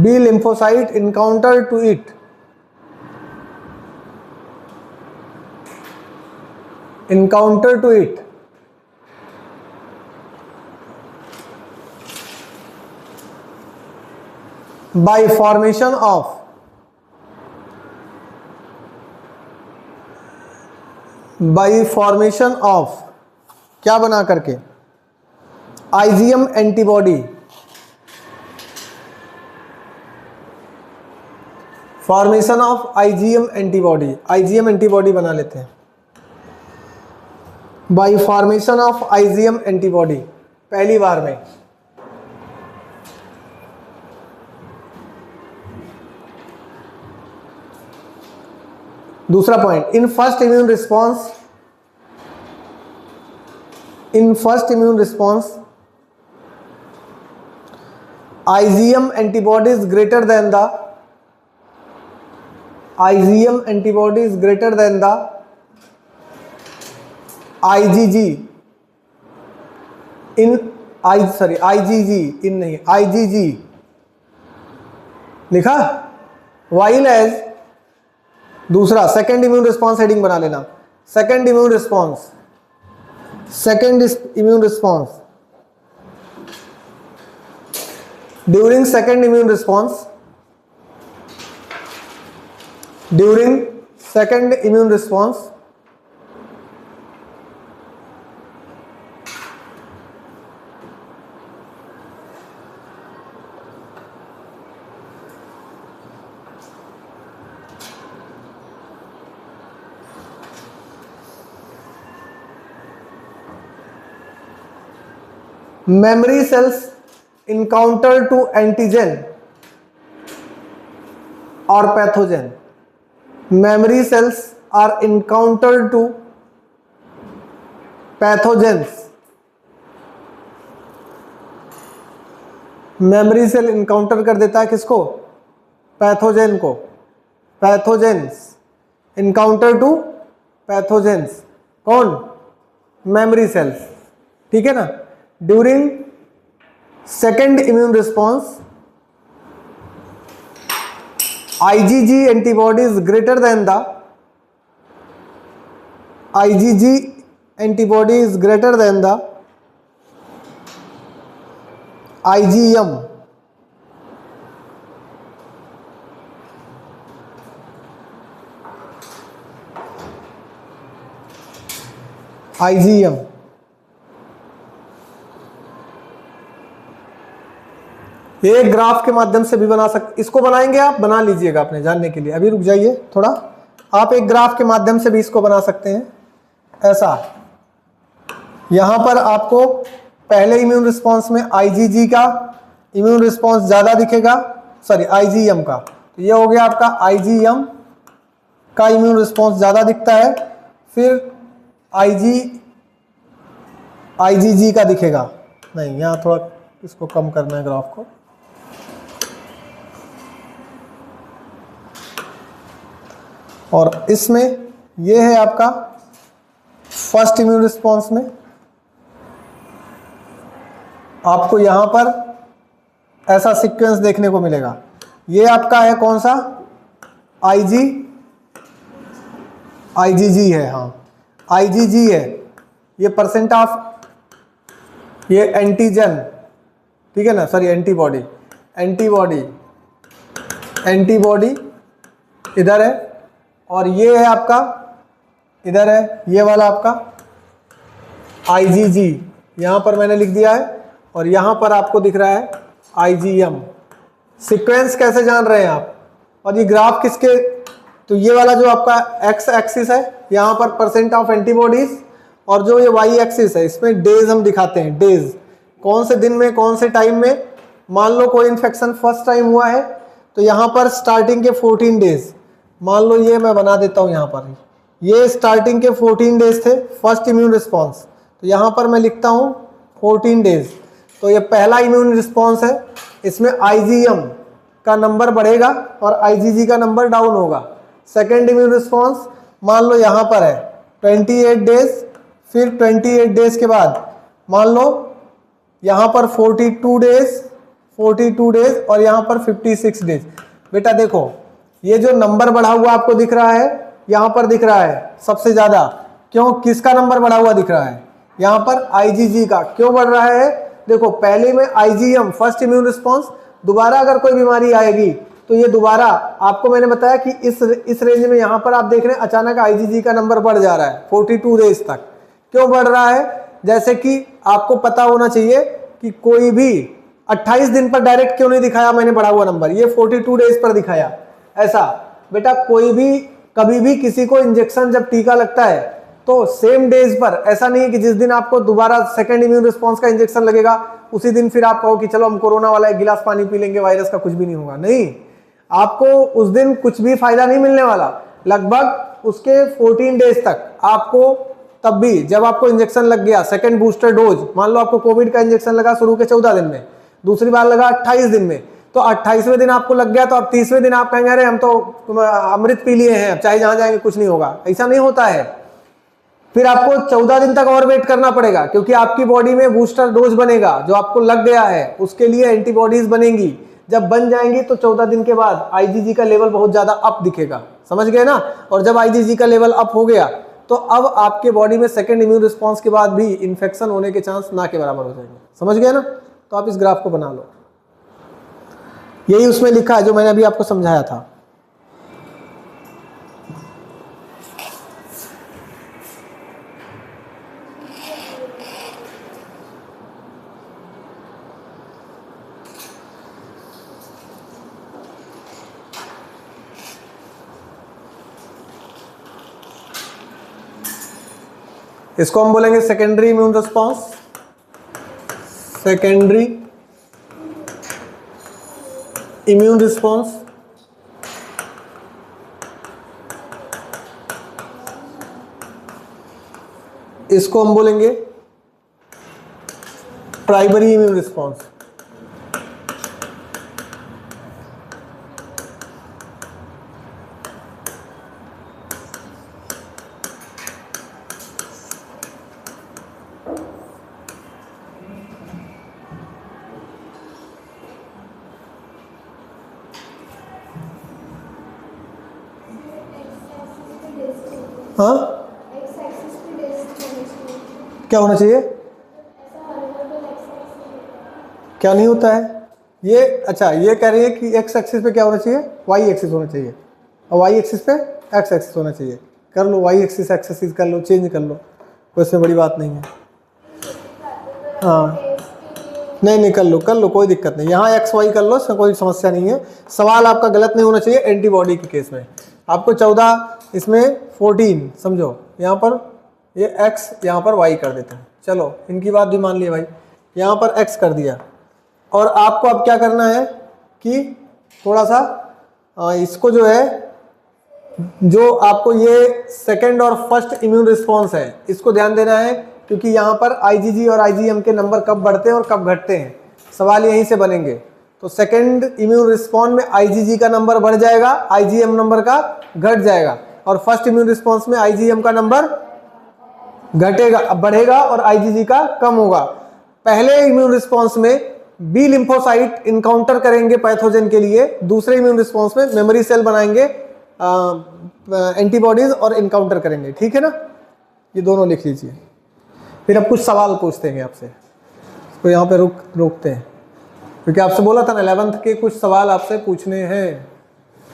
B lymphocyte encounter to it, encounter to it by formation of क्या बना करके, IgM antibody, formation of IgM antibody, IgM antibody बना लेते हैं by formation of IgM antibody पहली बार में। दूसरा point, in first immune response IgM antibody is greater than the IgG IgG लिखा, while as दूसरा सेकेंड इम्यून रिस्पॉन्स हेडिंग बना लेना, second immune response during second immune response memory cells encounter to antigen or pathogen, memory cells are encountered to pathogens, memory cell encounter कर देता है किसको, pathogen को, pathogens, encounter to pathogens, कौन, memory cells, ठीक है ना। During second immune response, IgG antibody is greater than the IgM. एक ग्राफ के माध्यम से भी बना सकते, इसको बनाएंगे आप, बना लीजिएगा अपने जानने के लिए, अभी रुक जाइए थोड़ा। आप एक ग्राफ के माध्यम से भी इसको बना सकते हैं ऐसा। यहां पर आपको पहले इम्यून रिस्पांस में IgG का इम्यून रिस्पांस ज्यादा दिखेगा, सॉरी IgM का, तो ये हो गया आपका IgM का इम्यून रिस्पांस ज्यादा दिखता है, फिर IgG का दिखेगा नहीं, यहाँ थोड़ा इसको कम करना है ग्राफ को, और इसमें ये है आपका फर्स्ट इम्यून रिस्पांस में आपको यहां पर ऐसा सीक्वेंस देखने को मिलेगा। ये आपका है कौन सा, IgG है, हाँ IgG है, ये परसेंट ऑफ, ये एंटीजन, ठीक है ना, सॉरी एंटीबॉडी इधर है, और ये है आपका इधर है, ये वाला आपका IgG यहां पर मैंने लिख दिया है, और यहां पर आपको दिख रहा है IgM। सीक्वेंस कैसे जान रहे हैं आप, और ये ग्राफ किसके, तो ये वाला जो आपका एक्स एक्सिस है यहाँ पर परसेंट ऑफ एंटीबॉडीज, और जो ये वाई एक्सिस है इसमें डेज हम दिखाते हैं, डेज कौन से दिन में कौन से टाइम में। मान लो कोई इन्फेक्शन फर्स्ट टाइम हुआ है तो यहाँ पर स्टार्टिंग के 14 डेज, मान लो ये मैं बना देता हूँ, यहाँ पर ये स्टार्टिंग के 14 डेज थे फर्स्ट इम्यून रिस्पॉन्स, तो यहाँ पर मैं लिखता हूँ 14 डेज, तो ये पहला इम्यून रिस्पॉन्स है, इसमें IgM का नंबर बढ़ेगा और IgG का नंबर डाउन होगा। सेकेंड इम्यून रिस्पॉन्स मान लो यहाँ पर है 28 डेज, फिर 28 डेज के बाद मान लो यहाँ पर 42 डेज और यहाँ पर 56 डेज। बेटा देखो ये जो नंबर बढ़ा हुआ आपको दिख रहा है, यहाँ पर दिख रहा है सबसे ज्यादा, क्यों, किसका नंबर बढ़ा हुआ दिख रहा है, यहाँ पर IgG का। क्यों बढ़ रहा है, देखो पहले में IgM फर्स्ट इम्यून रिस्पॉन्स, दोबारा अगर कोई बीमारी आएगी तो ये दोबारा, आपको मैंने बताया कि इस रेंज में यहाँ पर आप देख रहे हैं अचानक IgG का नंबर बढ़ जा रहा है 42 डेज तक। क्यों बढ़ रहा है, जैसे कि आपको पता होना चाहिए कि कोई भी 28 दिन पर डायरेक्ट क्यों नहीं दिखाया मैंने बढ़ा हुआ नंबर, ये 42 डेज पर दिखाया। ऐसा बेटा कोई भी कभी भी किसी को इंजेक्शन जब टीका लगता है तो सेम डेज पर, ऐसा नहीं है कि जिस दिन आपको दोबारा सेकंड इम्यून रिस्पॉन्स का इंजेक्शन लगेगा उसी दिन फिर आप कहो कि चलो हम कोरोना वाला एक गिलास पानी पी लेंगे, वायरस का कुछ भी नहीं होगा। नहीं, आपको उस दिन कुछ भी फायदा नहीं मिलने वाला। लगभग उसके 14 डेज तक आपको, तब भी जब आपको इंजेक्शन लग गया सेकंड बूस्टर डोज, मान लो आपको कोविड का इंजेक्शन लगा शुरू के 14 दिन में, दूसरी बार लगा 28 दिन में, तो 28वें दिन आपको लग गया तो अब 30वें दिन आप कहेंगे अरे हम तो अमृत पी लिए हैं, चाहे जहां जाएंगे कुछ नहीं होगा। ऐसा नहीं होता है, फिर आपको 14 दिन तक और वेट करना पड़ेगा, क्योंकि आपकी बॉडी में बूस्टर डोज बनेगा, जो आपको लग गया है उसके लिए एंटीबॉडीज बनेंगी। जब बन जाएंगी तो 14 दिन के बाद IgG का लेवल बहुत ज्यादा अप दिखेगा, समझ गए ना। और जब IgG का लेवल अप हो गया तो अब आपके बॉडी में सेकेंड इम्यून रिस्पॉन्स के बाद भी इन्फेक्शन होने के चांस ना के बराबर हो जाएंगे, समझ गए ना। तो आप इस ग्राफ को बना लो, यही उसमें लिखा है जो मैंने अभी आपको समझाया था। इसको हम बोलेंगे secondary immune response, secondary immune response. इसको हम बोलेंगे प्राइमरी इम्यून रिस्पॉन्स। हाँ क्या होना चाहिए, क्या नहीं होता है ये, अच्छा ये कह रही है कि एक्स एक्सिस पे क्या होना चाहिए, वाई एक्सिस होना चाहिए, और वाई एक्सिस पे एक्स एक्सिस होना चाहिए। कर लो वाई एक्सिस एक्स एक्सिस कर लो, चेंज कर लो, कोई इसमें बड़ी बात नहीं है। हाँ नहीं कर लो कोई दिक्कत नहीं, यहाँ एक्स वाई कर लो, इसमें कोई समस्या नहीं है। सवाल आपका गलत नहीं होना चाहिए एंटीबॉडी के केस में। आपको 14 इसमें 14 समझो, यहाँ पर ये x यहाँ पर y कर देते हैं। चलो इनकी बात भी मान ली भाई, यहाँ पर x कर दिया, और आपको अब क्या करना है कि थोड़ा सा इसको जो है, जो आपको ये सेकंड और फर्स्ट इम्यून रिस्पॉन्स है इसको ध्यान देना है, क्योंकि यहाँ पर IgG और IgM के नंबर कब बढ़ते हैं और कब घटते हैं, सवाल यहीं से बनेंगे। तो सेकंड इम्यून रिस्पॉन्स में IgG का नंबर बढ़ जाएगा, IgM नंबर का घट जाएगा, और फर्स्ट इम्यून रिस्पॉन्स में IgM का नंबर घटेगा, बढ़ेगा, और IgG का कम होगा। पहले इम्यून रिस्पॉन्स में बी लिम्फोसाइट इनकाउंटर करेंगे पैथोजन के लिए, दूसरे इम्यून रिस्पॉन्स में मेमोरी सेल बनाएंगे एंटीबॉडीज और इनकाउंटर करेंगे, ठीक है ना। ये दोनों लिख लीजिए, फिर अब कुछ सवाल पूछते हैं आपसे, तो यहाँ पे रोकते हैं, क्योंकि आपसे बोला था ना 11th के कुछ सवाल आपसे पूछने हैं।